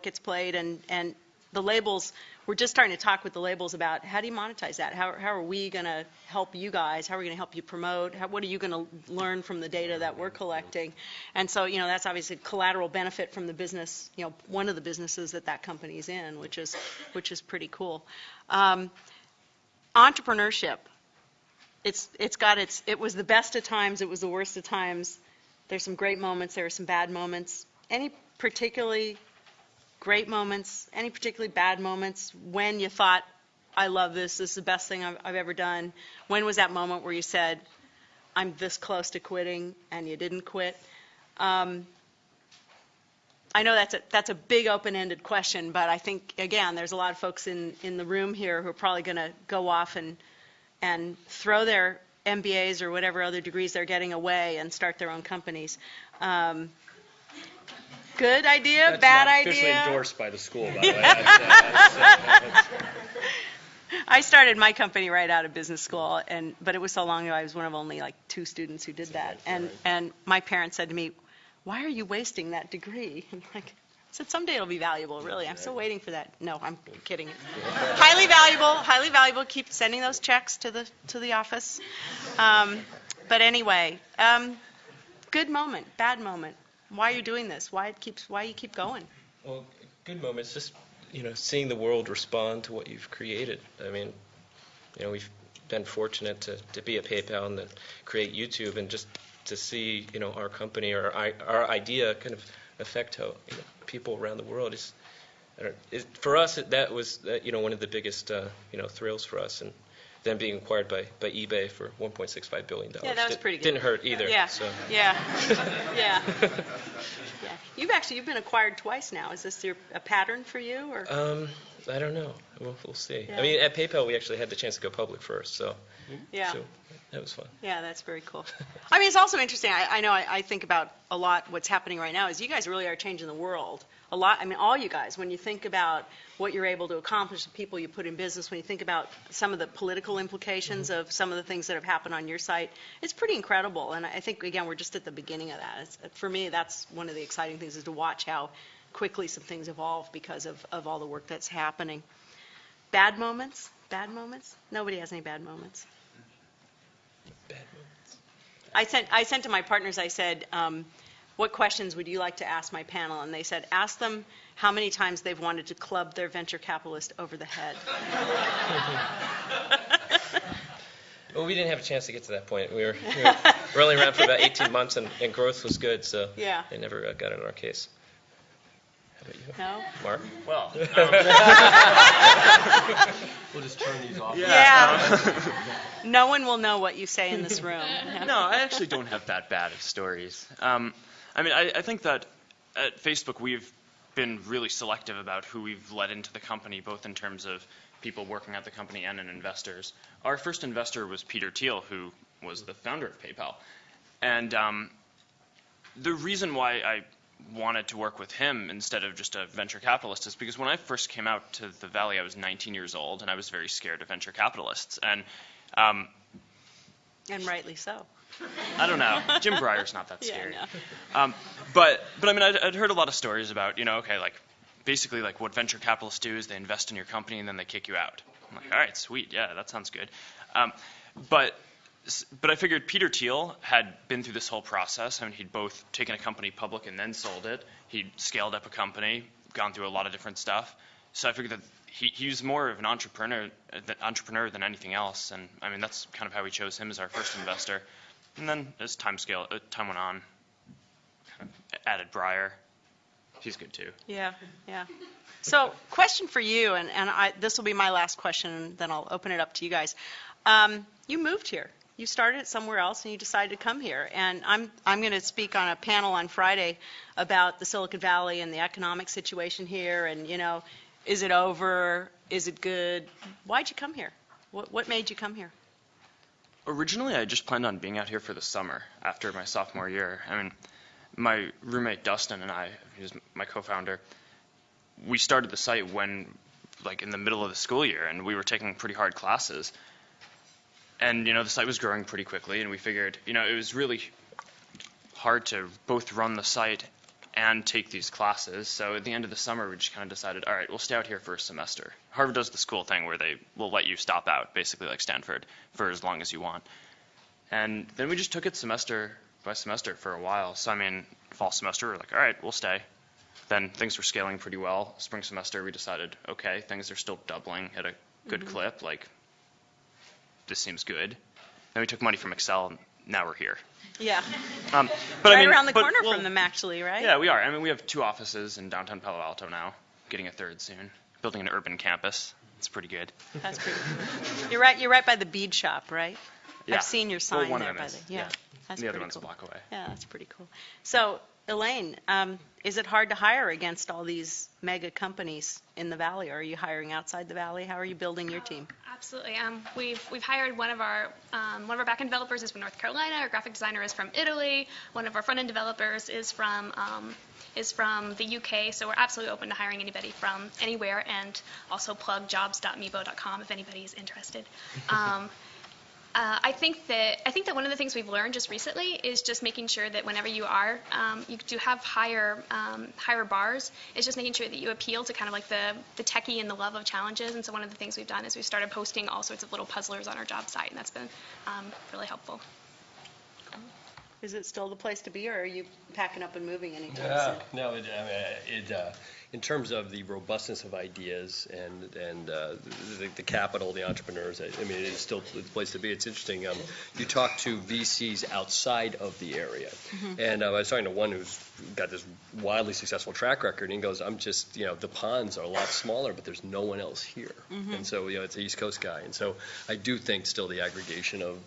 gets played, and the labels. We're just starting to talk with the labels about how do you monetize that? How are we going to help you guys? How are we going to help you promote? What are you going to learn from the data that we're collecting? And so, that's obviously collateral benefit from the business, one of the businesses that company is in, which is pretty cool. Entrepreneurship. It was the best of times. It was the worst of times. There's some great moments. There are some bad moments. Any particularly great moments? Any particularly bad moments when you thought, I love this. This is the best thing I've ever done? When was that moment where you said, I'm this close to quitting, and you didn't quit? I know that's a big open-ended question, but I think, again, there's a lot of folks in the room here who are probably going to go off and throw their MBAs or whatever other degrees they're getting away and start their own companies. Good idea, bad idea? That's not officially endorsed by the school, by the way. I started my company right out of business school, but it was so long ago. I was one of only 2 students who did that. And my parents said to me, "Why are you wasting that degree?" I said, "Someday it'll be valuable, really. I'm still waiting for that." No, I'm kidding. Highly valuable, highly valuable. Keep sending those checks to the office. But anyway, good moment, bad moment. Why are you doing this? Why you keep going? Well, good moments, just seeing the world respond to what you've created. I mean, we've been fortunate to be at PayPal and to create YouTube, and just to see our company or our idea kind of affect how people around the world is. For us, that was one of the biggest thrills for us, and then being acquired by eBay for $1.65 billion. Yeah, that was pretty good. Didn't hurt either. Yeah. So. Yeah. Yeah. You've been acquired twice now. Is this a pattern for you, or? I don't know. We'll see. Yeah. I mean, at PayPal we actually had the chance to go public first, so. Yeah. So that was fun. Yeah, that's very cool. I mean, it's also interesting. I know I think about a lot what's happening right now is you guys really are changing the world a lot. I mean, all you guys, when you think about what you're able to accomplish, the people you put in business, when you think about some of the political implications of some of the things that have happened on your site, it's pretty incredible. And I think, again, we're just at the beginning of that. For me, that's one of the exciting things, is to watch how quickly some things evolve because of all the work that's happening. Bad moments? Bad moments? Nobody has any bad moments. Bad moments. I sent to my partners, I said, what questions would you like to ask my panel? And they said, ask them how many times they've wanted to club their venture capitalist over the head. Well, we didn't have a chance to get to that point. We were only around for about 18 months, and growth was good, so Yeah. they never got in our case. How about you? No? Mark? Well, We'll just turn these off. Yeah. No one will know what you say in this room. no, I actually don't have that bad of stories. I mean, I think that at Facebook we've been really selective about who we've let into the company, both in terms of people working at the company and in investors. Our first investor was Peter Thiel, who was the founder of PayPal. And the reason why I wanted to work with him instead of just a venture capitalist is because when I first came out to the Valley, I was 19 years old, and I was very scared of venture capitalists. And And rightly so. I don't know. Jim Breyer's not that Yeah, scary. no. But I mean, I'd heard a lot of stories about, okay, like basically like what venture capitalists do is they invest in your company and then they kick you out. I'm like, all right, sweet, yeah, that sounds good. But I figured Peter Thiel had been through this whole process. I mean, he'd both taken a company public and then sold it. He'd scaled up a company, gone through a lot of different stuff. So I figured that he was more of an entrepreneur than anything else. And I mean, that's kind of how we chose him as our first investor. And then as time went on, kind of added Breyer. He's good too. Yeah, yeah. So, question for you, and this will be my last question, and then I'll open it up to you guys. You moved here. You started it somewhere else, and you decided to come here. And I'm going to speak on a panel on Friday about the Silicon Valley and the economic situation here, and is it over? Is it good? Why'd you come here? What made you come here? Originally, I just planned on being out here for the summer after my sophomore year. I mean, my roommate Dustin and I, who's my co-founder, we started the site when, like, in the middle of the school year, and we were taking pretty hard classes. And, the site was growing pretty quickly, and we figured, it was really hard to both run the site and take these classes. So at the end of the summer, we just kind of decided, all right, we'll stay out here for a semester. Harvard does this cool thing where they will let you stop out, basically like Stanford, for as long as you want. And then we just took it semester by semester for a while. So, I mean, fall semester, we're like, all right, we'll stay. Then things were scaling pretty well. Spring semester, we decided, okay, things are still doubling at a good clip. Like, this seems good. Then we took money from Excel, and now we're here. Yeah. But right around the corner from them, actually, right? Yeah, we are. I mean, we have 2 offices in downtown Palo Alto now, getting a 3rd soon, building an urban campus. It's pretty good. That's pretty cool. You're right by the bead shop, right? Yeah. I've seen your sign one there of them by is, the, yeah. That's the other pretty one's cool. a block away. Yeah, that's pretty cool. So, Elaine, is it hard to hire against all these mega companies in the Valley? Or are you hiring outside the Valley? How are you building your team? Absolutely. We've hired one of our backend developers is from North Carolina. Our graphic designer is from Italy. One of our front end developers is from the UK. So we're absolutely open to hiring anybody from anywhere. And also plug jobs.meebo.com if anybody is interested. I think that one of the things we've learned just recently is just making sure that whenever you do have higher bars, is just making sure that you appeal to kind of like the techie and the love of challenges. And so one of the things we've done is we've started posting all sorts of little puzzlers on our job site, and that's been really helpful. Is it still the place to be, or are you packing up and moving anytime Yeah, soon? no, in terms of the robustness of ideas and the capital, the entrepreneurs, I mean, it is still the place to be. It's interesting. You talk to VCs outside of the area, and I was talking to one who's got this wildly successful track record, and he goes, "I'm just, the ponds are a lot smaller, but there's no one else here," and so it's an East Coast guy, and so I do think still the aggregation of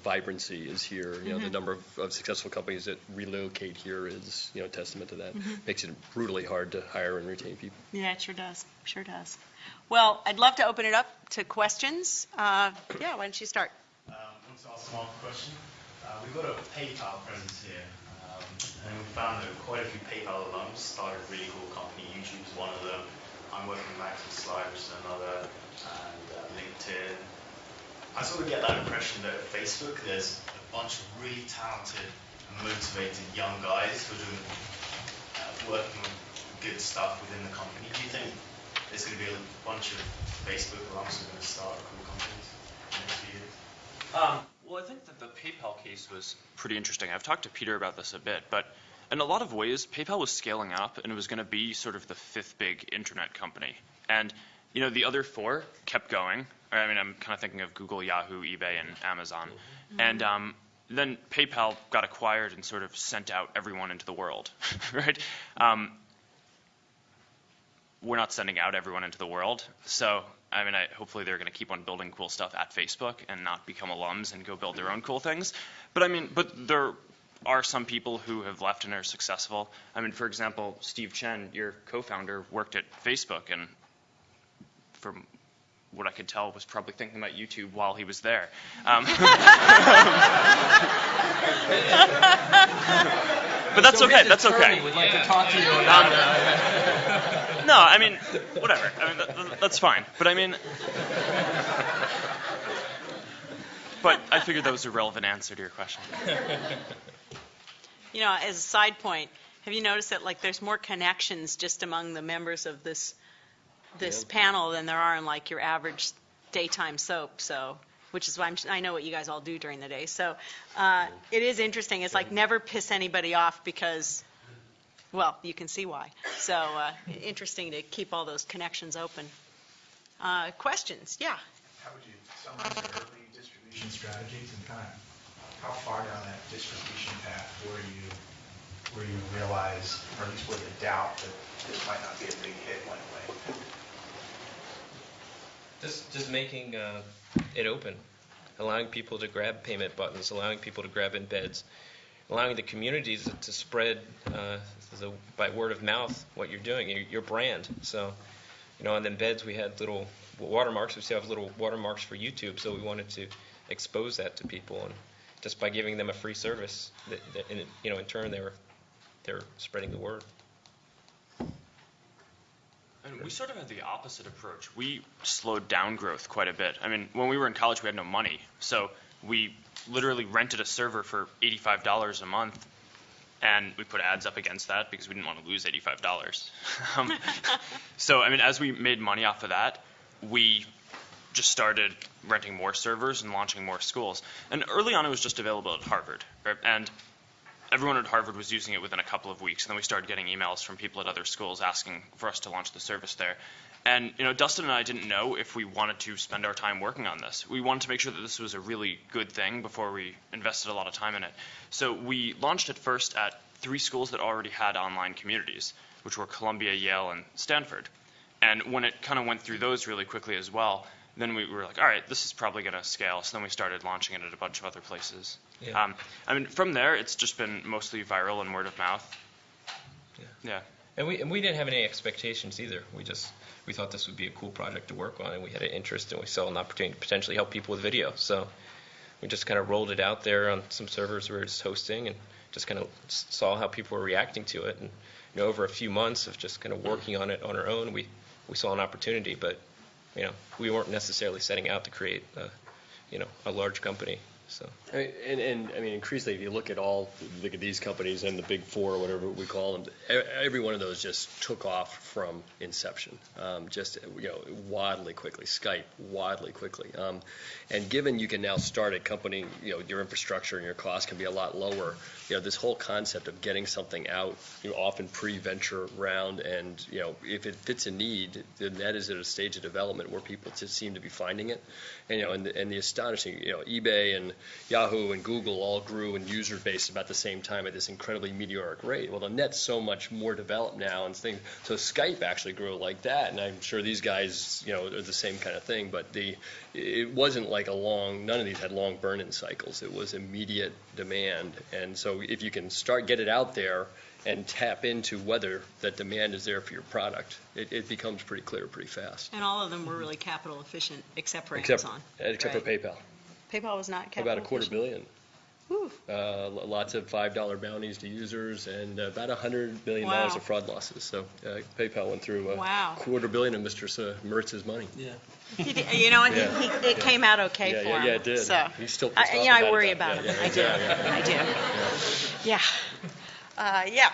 vibrancy is here. The number of successful companies that relocate here is, testament to that. Makes it brutally hard to hire and retain people. Yeah, it sure does. Sure does. Well, I'd love to open it up to questions. Yeah, why don't you start? I want to ask one question. We've got a PayPal presence here, and we found that quite a few PayPal alums started a really cool company. YouTube's one of them. I'm working with Max and Sly, which is another, and LinkedIn. I sort of get that impression that at Facebook there's a bunch of really talented and motivated young guys who are doing working on good stuff within the company. Do you think there's going to be a bunch of Facebook alums who are going to start cool companies in the next few years? Well, I think that the PayPal case was pretty interesting. I've talked to Peter about this a bit, but in a lot of ways, PayPal was scaling up, and it was going to be sort of the 5th big internet company. And, the other 4 kept going. I mean, I'm kind of thinking of Google, Yahoo, eBay, and Amazon. And then PayPal got acquired and sort of sent out everyone into the world, right? We're not sending out everyone into the world. So, I mean, hopefully they're going to keep on building cool stuff at Facebook and not become alums and go build their own cool things. But there are some people who have left and are successful. I mean, for example, Steve Chen, your co-founder, worked at Facebook, and from what I could tell, was probably thinking about YouTube while he was there. But that's okay. That's okay. We'd like to talk to you about that. No, I mean, whatever. I mean, that's fine. But I mean, But I figured that was a relevant answer to your question. You know, as a side point, have you noticed that like there's more connections just among the members of this panel than there are in like your average daytime soap? So, which is why I know what you guys all do during the day. So, it is interesting. It's like never piss anybody off because, well, you can see why. So, interesting to keep all those connections open. Questions? Yeah. How would you summarize your early distribution strategies and kind of how far down that distribution path were you realize, or at least where the doubt that this might not be a big hit went away? Just making it open, allowing people to grab payment buttons, allowing people to grab embeds, allowing the communities to spread by word of mouth what you're doing, your brand. So, you know, on the embeds we had little watermarks. We still have little watermarks for YouTube, so we wanted to expose that to people, and just by giving them a free service, in turn they're spreading the word. And we sort of had the opposite approach. We slowed down growth quite a bit. I mean, when we were in college, we had no money, so we literally rented a server for $85 a month, and we put ads up against that because we didn't want to lose $85. So, I mean, as we made money off of that, we just started renting more servers and launching more schools. And early on, it was just available at Harvard, right? And everyone at Harvard was using it within a couple of weeks. And then we started getting emails from people at other schools asking for us to launch the service there. And, you know, Dustin and I didn't know if we wanted to spend our time working on this. We wanted to make sure that this was a really good thing before we invested a lot of time in it. So we launched it first at 3 schools that already had online communities, which were Columbia, Yale, and Stanford. And when it kind of went through those really quickly as well, then we were like, all right, this is probably going to scale. So then we started launching it at a bunch of other places. Yeah. I mean, from there, it's just been mostly viral and word of mouth. Yeah. And we didn't have any expectations either. We thought this would be a cool project to work on, and we had an interest, and we saw an opportunity to potentially help people with video. So we just kind of rolled it out there on some servers we were just hosting, and just kind of saw how people were reacting to it. And, you know, over a few months of just kind of working on it on our own, we saw an opportunity, but, you know, we weren't necessarily setting out to create a large company. So. And I mean, increasingly, if you look at these companies and the big 4 or whatever we call them, every one of those just took off from inception, wildly quickly. Skype, wildly quickly. And given you can now start a company, you know, your infrastructure and your costs can be a lot lower. You know, this whole concept of getting something out, you know, often pre-venture round, and, you know, if it fits a need, then that is at a stage of development where people just seem to be finding it. And, you know, and the astonishing, you know, eBay and Yahoo and Google all grew in user base about the same time at this incredibly meteoric rate. Well, the net's so much more developed now, and things. So Skype actually grew like that, and I'm sure these guys, you know, are the same kind of thing. But it wasn't like none of these had long burn-in cycles. It was immediate demand, and so if you can get it out there and tap into whether that demand is there for your product, it becomes pretty clear pretty fast. And all of them were really capital efficient, except for Amazon. Except for PayPal. PayPal was not capital About $250 million. Whew. Lots of $5 bounties to users, and about $100 billion Wow. of fraud losses. So PayPal went through Wow. $250 million of Mr. Mertz's money. Yeah. You know, it came out okay for him. Yeah, it did. So, He's still pissed off I about worry it. about him. Yeah, I do. yeah. I do. Yeah. Yeah.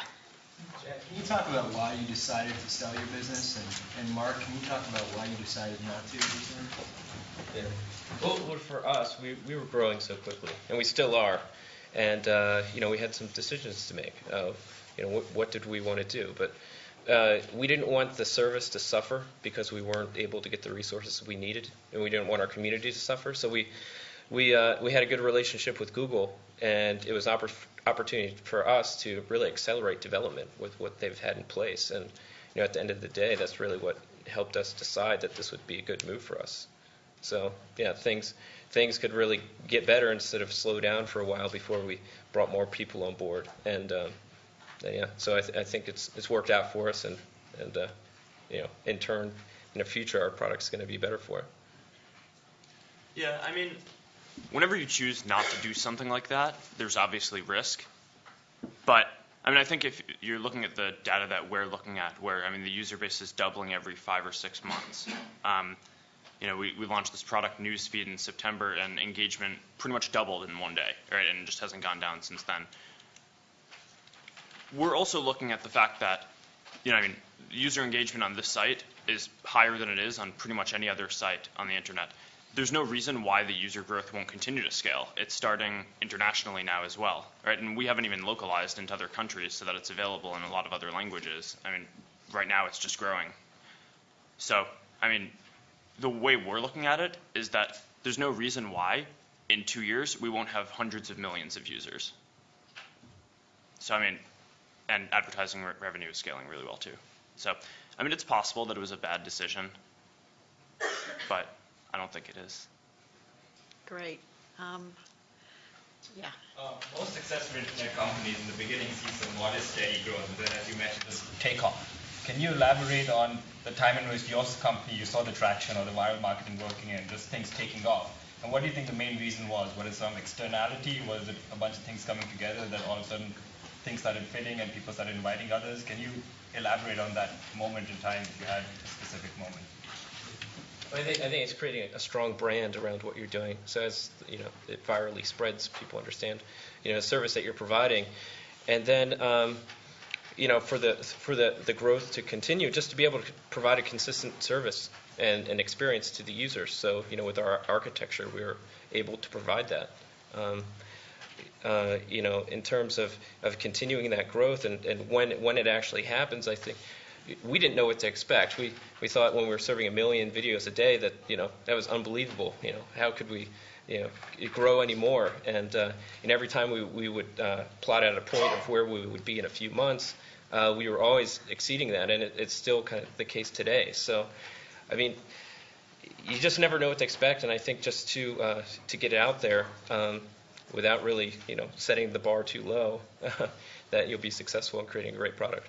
Jack, can you talk about why you decided to sell your business? And Mark, can you talk about why you decided not to recently? Yeah. Well, for us, we were growing so quickly, and we still are. And, you know, we had some decisions to make. You know, what did we want to do? But we didn't want the service to suffer because we weren't able to get the resources we needed, and we didn't want our community to suffer. So we had a good relationship with Google, and it was an opportunity for us to really accelerate development with what they've had in place. And, you know, at the end of the day, that's really what helped us decide that this would be a good move for us. So, yeah, things could really get better instead of slow down for a while before we brought more people on board. And, yeah, so I think it's worked out for us, and you know, in turn, in the future, our product's going to be better for it. Yeah, I mean, whenever you choose not to do something like that, there's obviously risk. But, I mean, I think if you're looking at the data that we're looking at, where, I mean, the user base is doubling every 5 or 6 months, we launched this product newsfeed in September, and engagement pretty much doubled in one day, right? And it just hasn't gone down since then. We're also looking at the fact that, user engagement on this site is higher than it is on pretty much any other site on the internet. There's no reason why the user growth won't continue to scale. It's starting internationally now as well, right? And we haven't even localized into other countries so that it's available in a lot of other languages. Right now it's just growing. So, the way we're looking at it is that there's no reason why in 2 years we won't have hundreds of millions of users. So, and advertising revenue is scaling really well too. So, it's possible that it was a bad decision, but I don't think it is. Great. Yeah. Most successful internet companies in the beginning see some modest, steady growth, and then, as you mentioned, this takeoff. Can you elaborate on the time in which your company, you saw the traction or the viral marketing working and just things taking off? And what do you think the main reason was? Was it some externality? Was it a bunch of things coming together that all of a sudden things started fitting and people started inviting others? Can you elaborate on that moment in time if you had a specific moment? I think it's creating a strong brand around what you're doing. So as it virally spreads, people understand the service that you're providing, and then for the growth to continue, just to be able to provide a consistent service and experience to the users. So with our architecture, we were able to provide that. In terms of continuing that growth and when it actually happens, I think we didn't know what to expect. We thought when we were serving 1 million videos a day that that was unbelievable. How could we grow anymore? And every time we would plot out a point of where we would be in a few months, we were always exceeding that, and it's still kind of the case today. So, you just never know what to expect, and I think just to get it out there without really setting the bar too low, that you'll be successful in creating a great product.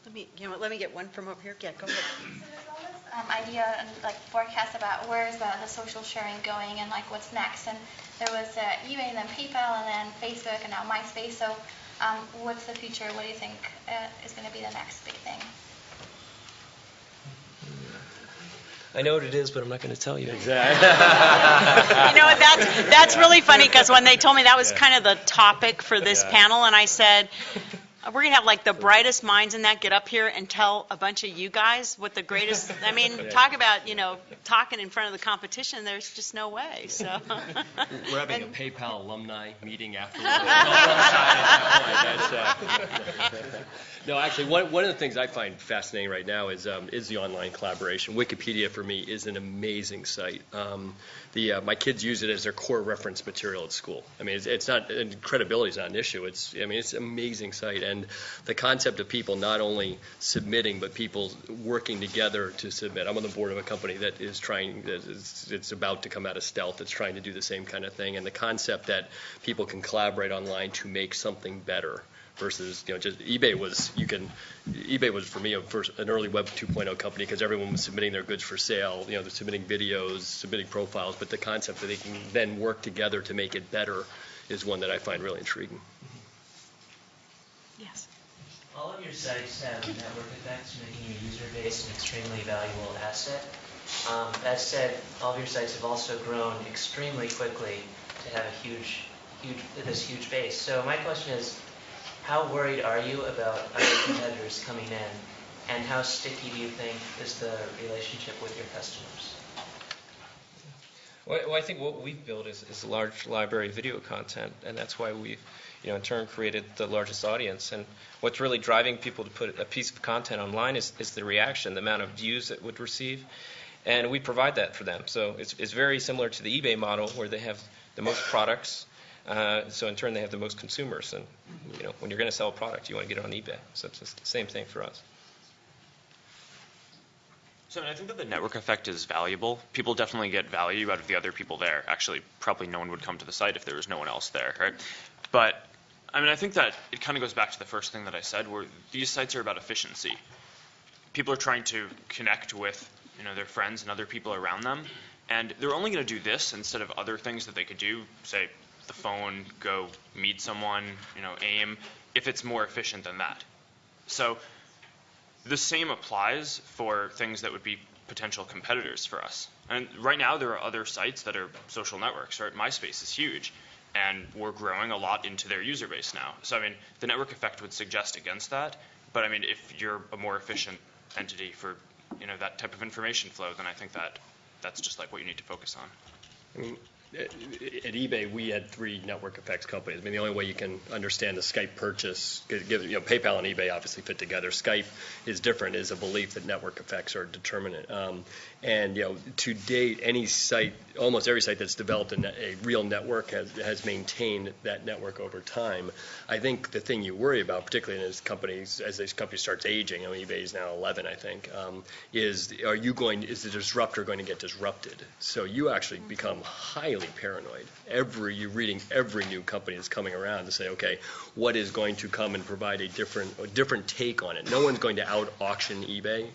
Let me get one from over here. Yeah, go ahead. So there's all this idea and forecast about where's the social sharing going and what's next. And there was eBay and then PayPal and then Facebook and now MySpace. So what's the future? What do you think is going to be the next big thing? I know what it is, but I'm not going to tell you. Exactly. That's really funny because when they told me that was kind of the topic for this panel, and I said, we're going to have the brightest minds in that get up here and tell a bunch of you guys what the greatest, talk about, talking in front of the competition, there's just no way, so. We're having a PayPal alumni meeting afterwards. No, actually, one of the things I find fascinating right now is the online collaboration. Wikipedia, for me, is an amazing site. My kids use it as their core reference material at school. It's not, and credibility is not an issue. It's an amazing site. And the concept of people not only submitting, but people working together to submit. I'm on the board of a company that is it's about to come out of stealth. It's trying to do the same kind of thing. And the concept that people can collaborate online to make something better versus, just eBay was for me an early Web 2.0 company because everyone was submitting their goods for sale. They're submitting videos, submitting profiles, but the concept that they can then work together to make it better is one that I find really intriguing. Yes. All of your sites have network effects, making your user base an extremely valuable asset. That said, all of your sites have also grown extremely quickly to have this huge base. So my question is, how worried are you about other competitors coming in, and how sticky do you think is the relationship with your customers? Well, I think what we've built is a large library of video content, and that's why we've, in turn, created the largest audience. And what's really driving people to put a piece of content online is the reaction, the amount of views it would receive, and we provide that for them. So it's very similar to the eBay model, where they have the most products. So in turn, they have the most consumers, and when you're going to sell a product, you want to get it on eBay. So it's just the same thing for us. So I think that the network effect is valuable. People definitely get value out of the other people there. Actually, probably no one would come to the site if there was no one else there, right? But I think that it kind of goes back to the first thing that I said, where these sites are about efficiency. People are trying to connect with their friends and other people around them, and they're only going to do this instead of other things that they could do, say, the phone, go meet someone, AIM, if it's more efficient than that. So the same applies for things that would be potential competitors for us. And right now there are other sites that are social networks, right? MySpace is huge, and we're growing a lot into their user base now. So I mean, the network effect would suggest against that, but I mean, if you're a more efficient entity for, you know, that type of information flow, then I think that that's just like what you need to focus on. I mean, at eBay, we had 3 network effects companies. I mean, the only way you can understand the Skype purchase, you know, PayPal and eBay obviously fit together. Skype is different, is a belief that network effects are determinant. And, you know, to date, any site, almost every site that's developed a real network has maintained that network over time. I think the thing you worry about, particularly as this company starts aging, I mean, eBay is now 11, I think, is the disruptor going to get disrupted? So you actually become highly paranoid. You're reading every new company that's coming around to say, okay, what is going to come and provide a different take on it? No one's going to out-auction eBay.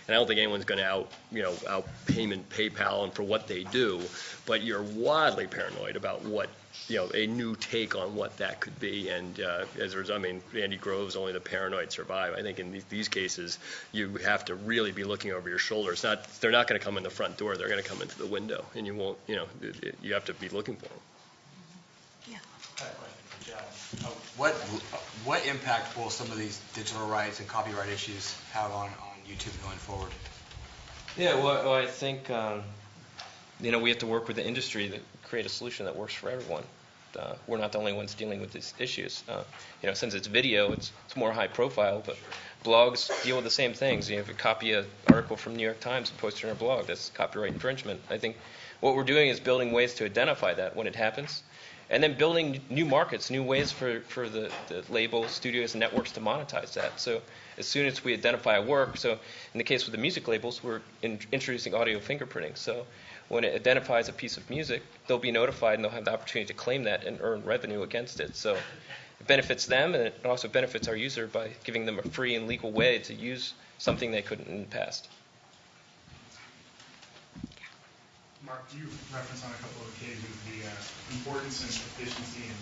And I don't think anyone's going to out-payment PayPal and for what they do, but you're wildly paranoid about what, you know, a new take on what that could be. And as a result, I mean, Andy Grove's only the paranoid survive. I think in these cases, you have to really be looking over your shoulder. They're not going to come in the front door. They're going to come into the window, and you won't, you know, you have to be looking for them. Yeah. What impact will some of these digital rights and copyright issues have on YouTube going forward? Yeah, well, I think you know, we have to work with the industry to create a solution that works for everyone. We're not the only ones dealing with these issues. You know, since it's video, it's more high profile, but blogs deal with the same things. You know, if you copy an article from New York Times and post it on a blog, that's copyright infringement. I think what we're doing is building ways to identify that when it happens, and then building new markets, new ways for the label, studios, and networks to monetize that. So as soon as we identify a work, so in the case with the music labels, we're introducing audio fingerprinting. So when it identifies a piece of music, they'll be notified and they'll have the opportunity to claim that and earn revenue against it. So it benefits them, and it also benefits our user by giving them a free and legal way to use something they couldn't in the past. Mark, you referenced on a couple of occasions the importance and efficiency in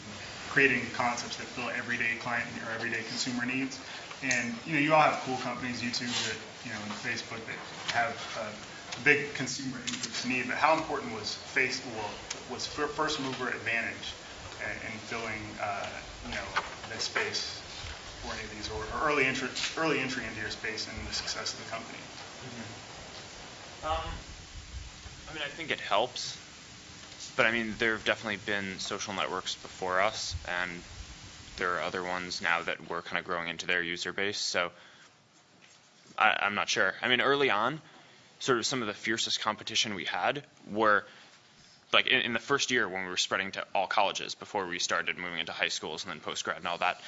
creating concepts that fill everyday client or everyday consumer needs. And you know, you all have cool companies, YouTube, that, you know, and Facebook that have a big consumer interest need. But how important was first mover advantage in filling you know, this space for any of these, or early entry into your space and the success of the company? I mean, I think it helps, but I mean, there have definitely been social networks before us, and there are other ones now that we're kind of growing into their user base, so I'm not sure. I mean, early on, sort of some of the fiercest competition we had were, like in the first year when we were spreading to all colleges before we started moving into high schools and then post-grad and all that,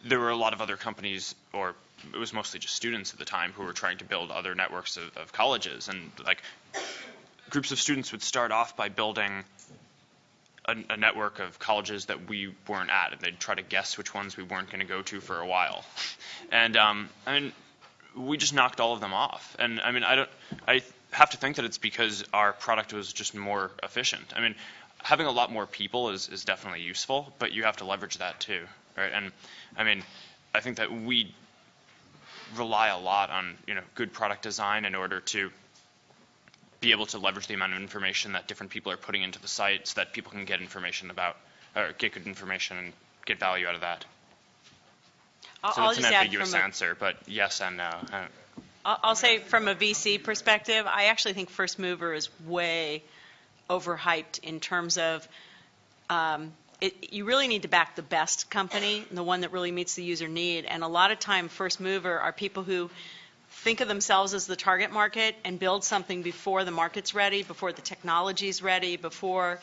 there were a lot of other companies, or it was mostly just students at the time, who were trying to build other networks of colleges, and like groups of students would start off by building a network of colleges that we weren't at, and they'd try to guess which ones we weren't going to go to for a while. And I mean, we just knocked all of them off. And I mean, I have to think that it's because our product was just more efficient. I mean, having a lot more people is definitely useful, but you have to leverage that too, right? And I mean, I think that we rely a lot on, you know, good product design in order to be able to leverage the amount of information that different people are putting into the site so that people can get information about, or get good information and get value out of that. So it's an ambiguous answer, but yes and no. I'll say from a VC perspective, I actually think first mover is way overhyped in terms of you really need to back the best company, the one that really meets the user need. And a lot of time, first mover are people who think of themselves as the target market and build something before the market's ready, before the technology's ready, before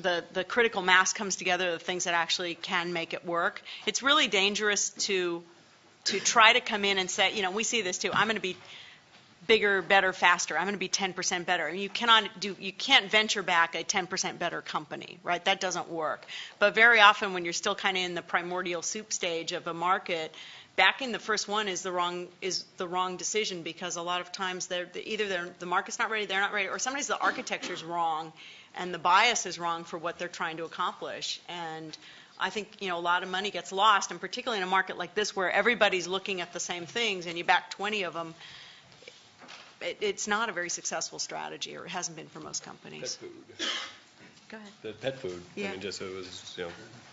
the critical mass comes together, the things that actually can make it work. It's really dangerous to try to come in and say, you know, we see this too, I'm going to be bigger, better, faster. I'm going to be 10% better. And you can't venture back a 10% better company, right? That doesn't work. But very often when you're still kind of in the primordial soup stage of a market, backing the first one is the wrong decision, because a lot of times either the market's not ready, they're not ready, or sometimes the architecture's wrong and the bias is wrong for what they're trying to accomplish. And I think, you know, a lot of money gets lost, and particularly in a market like this where everybody's looking at the same things and you back 20 of them, it's not a very successuccessful strategy, or it hasn't been for most Pet companies. food. Go ahead. The pet food. Yeah. I mean, just, it was,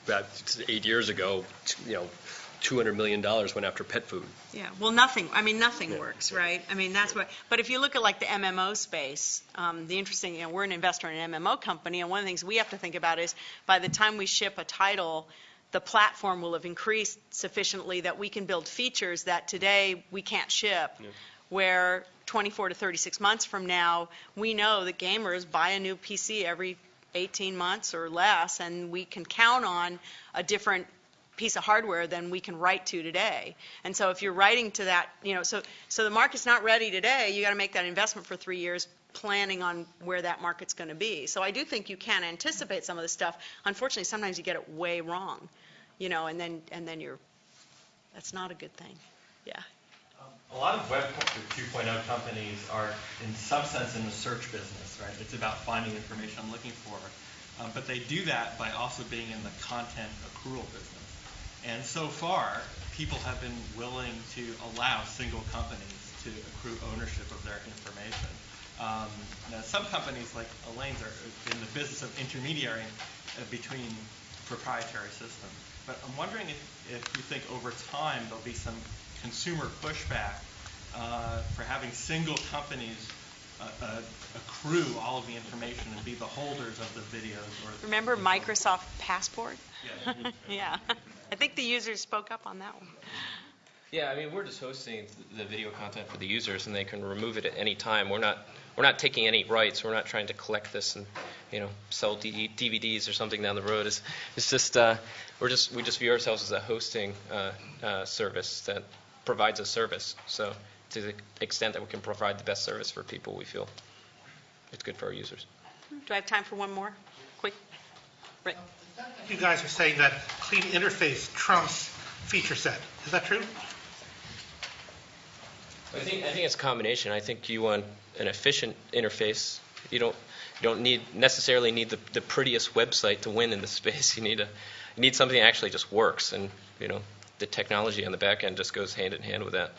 about 8 years ago, $200 million went after pet food. Yeah, well, nothing works, right? I mean, that's what, but if you look at like the MMO space, the interesting, we're an investor in an MMO company, and one of the things we have to think about is by the time we ship a title, the platform will have increased sufficiently that we can build features that today we can't ship, where 24 to 36 months from now, we know that gamers buy a new PC every 18 months or less, and we can count on a different piece of hardware than we can write to today. And so if you're writing to that, so the market's not ready today, you got to make that investment for 3 years planning on where that market's going to be. So I do think you can anticipate some of this stuff. Unfortunately, sometimes you get it way wrong, and then that's not a good thing. Yeah. A lot of Web 2.0 companies are, in some sense, in the search business, right? It's about finding information I'm looking for. But they do that by also being in the content accrual business. And so far, people have been willing to allow single companies to accrue ownership of their information. Now, some companies, like Elaine's, are in the business of intermediating between proprietary systems. But I'm wondering if you think over time there'll be some consumer pushback for having single companies accrue all of the information and be the holders of the videos. Remember Microsoft Passport? Yeah. Yeah. I think the users spoke up on that one. Yeah, I mean, we're just hosting the video content for the users, and they can remove it at any time. We're not taking any rights. We're not trying to collect this and sell DVDs or something down the road. It's just we just view ourselves as a hosting service that provides a service. So to the extent that we can provide the best service for people, we feel it's good for our users. Do I have time for one more? Quick. Rick. You guys are saying that clean interface trumps feature set. Is that true? I think it's a combination. I think you want an efficient interface. You don't necessarily need the prettiest website to win in this space. You need something that actually just works, and the technology on the back end just goes hand in hand with that.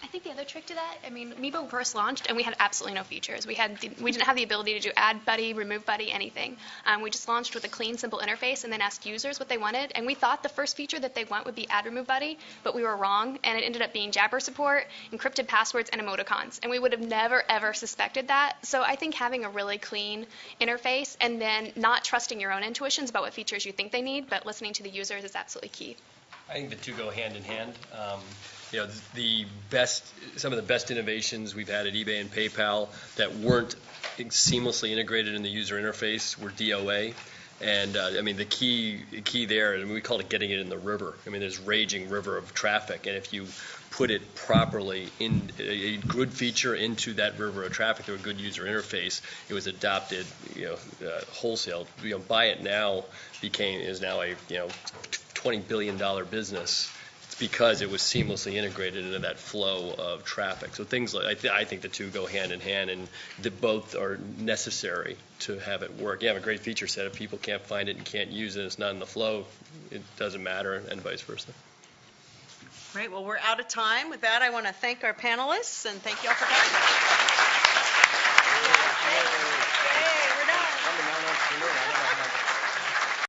I think the other trick to that, Meebo first launched and we had absolutely no features. We didn't have the ability to do add buddy, remove buddy, anything. We just launched with a clean, simple interface and then asked users what they wanted. And we thought the first feature that they want would be add, remove buddy, but we were wrong. And it ended up being Jabber support, encrypted passwords, and emoticons. And we would have never, ever suspected that. So I think having a really clean interface and then not trusting your own intuitions about what features you think they need, but listening to the users is absolutely key. I think the two go hand in hand. Some of the best innovations we've had at eBay and PayPal that weren't seamlessly integrated in the user interface were DOA. And the key there, and we call it getting it in the river. There's raging river of traffic, and if you put it properly in a good feature into that river of traffic through a good user interface, it was adopted, wholesale. Buy It Now is now a $20 billion business. Because it was seamlessly integrated into that flow of traffic. So things like, I think the two go hand in hand, and both are necessary to have it work. You have a great feature set. If people can't find it and can't use it, it's not in the flow, it doesn't matter, and vice versa. Great. Well, we're out of time. With that, I want to thank our panelists, and thank you all for coming.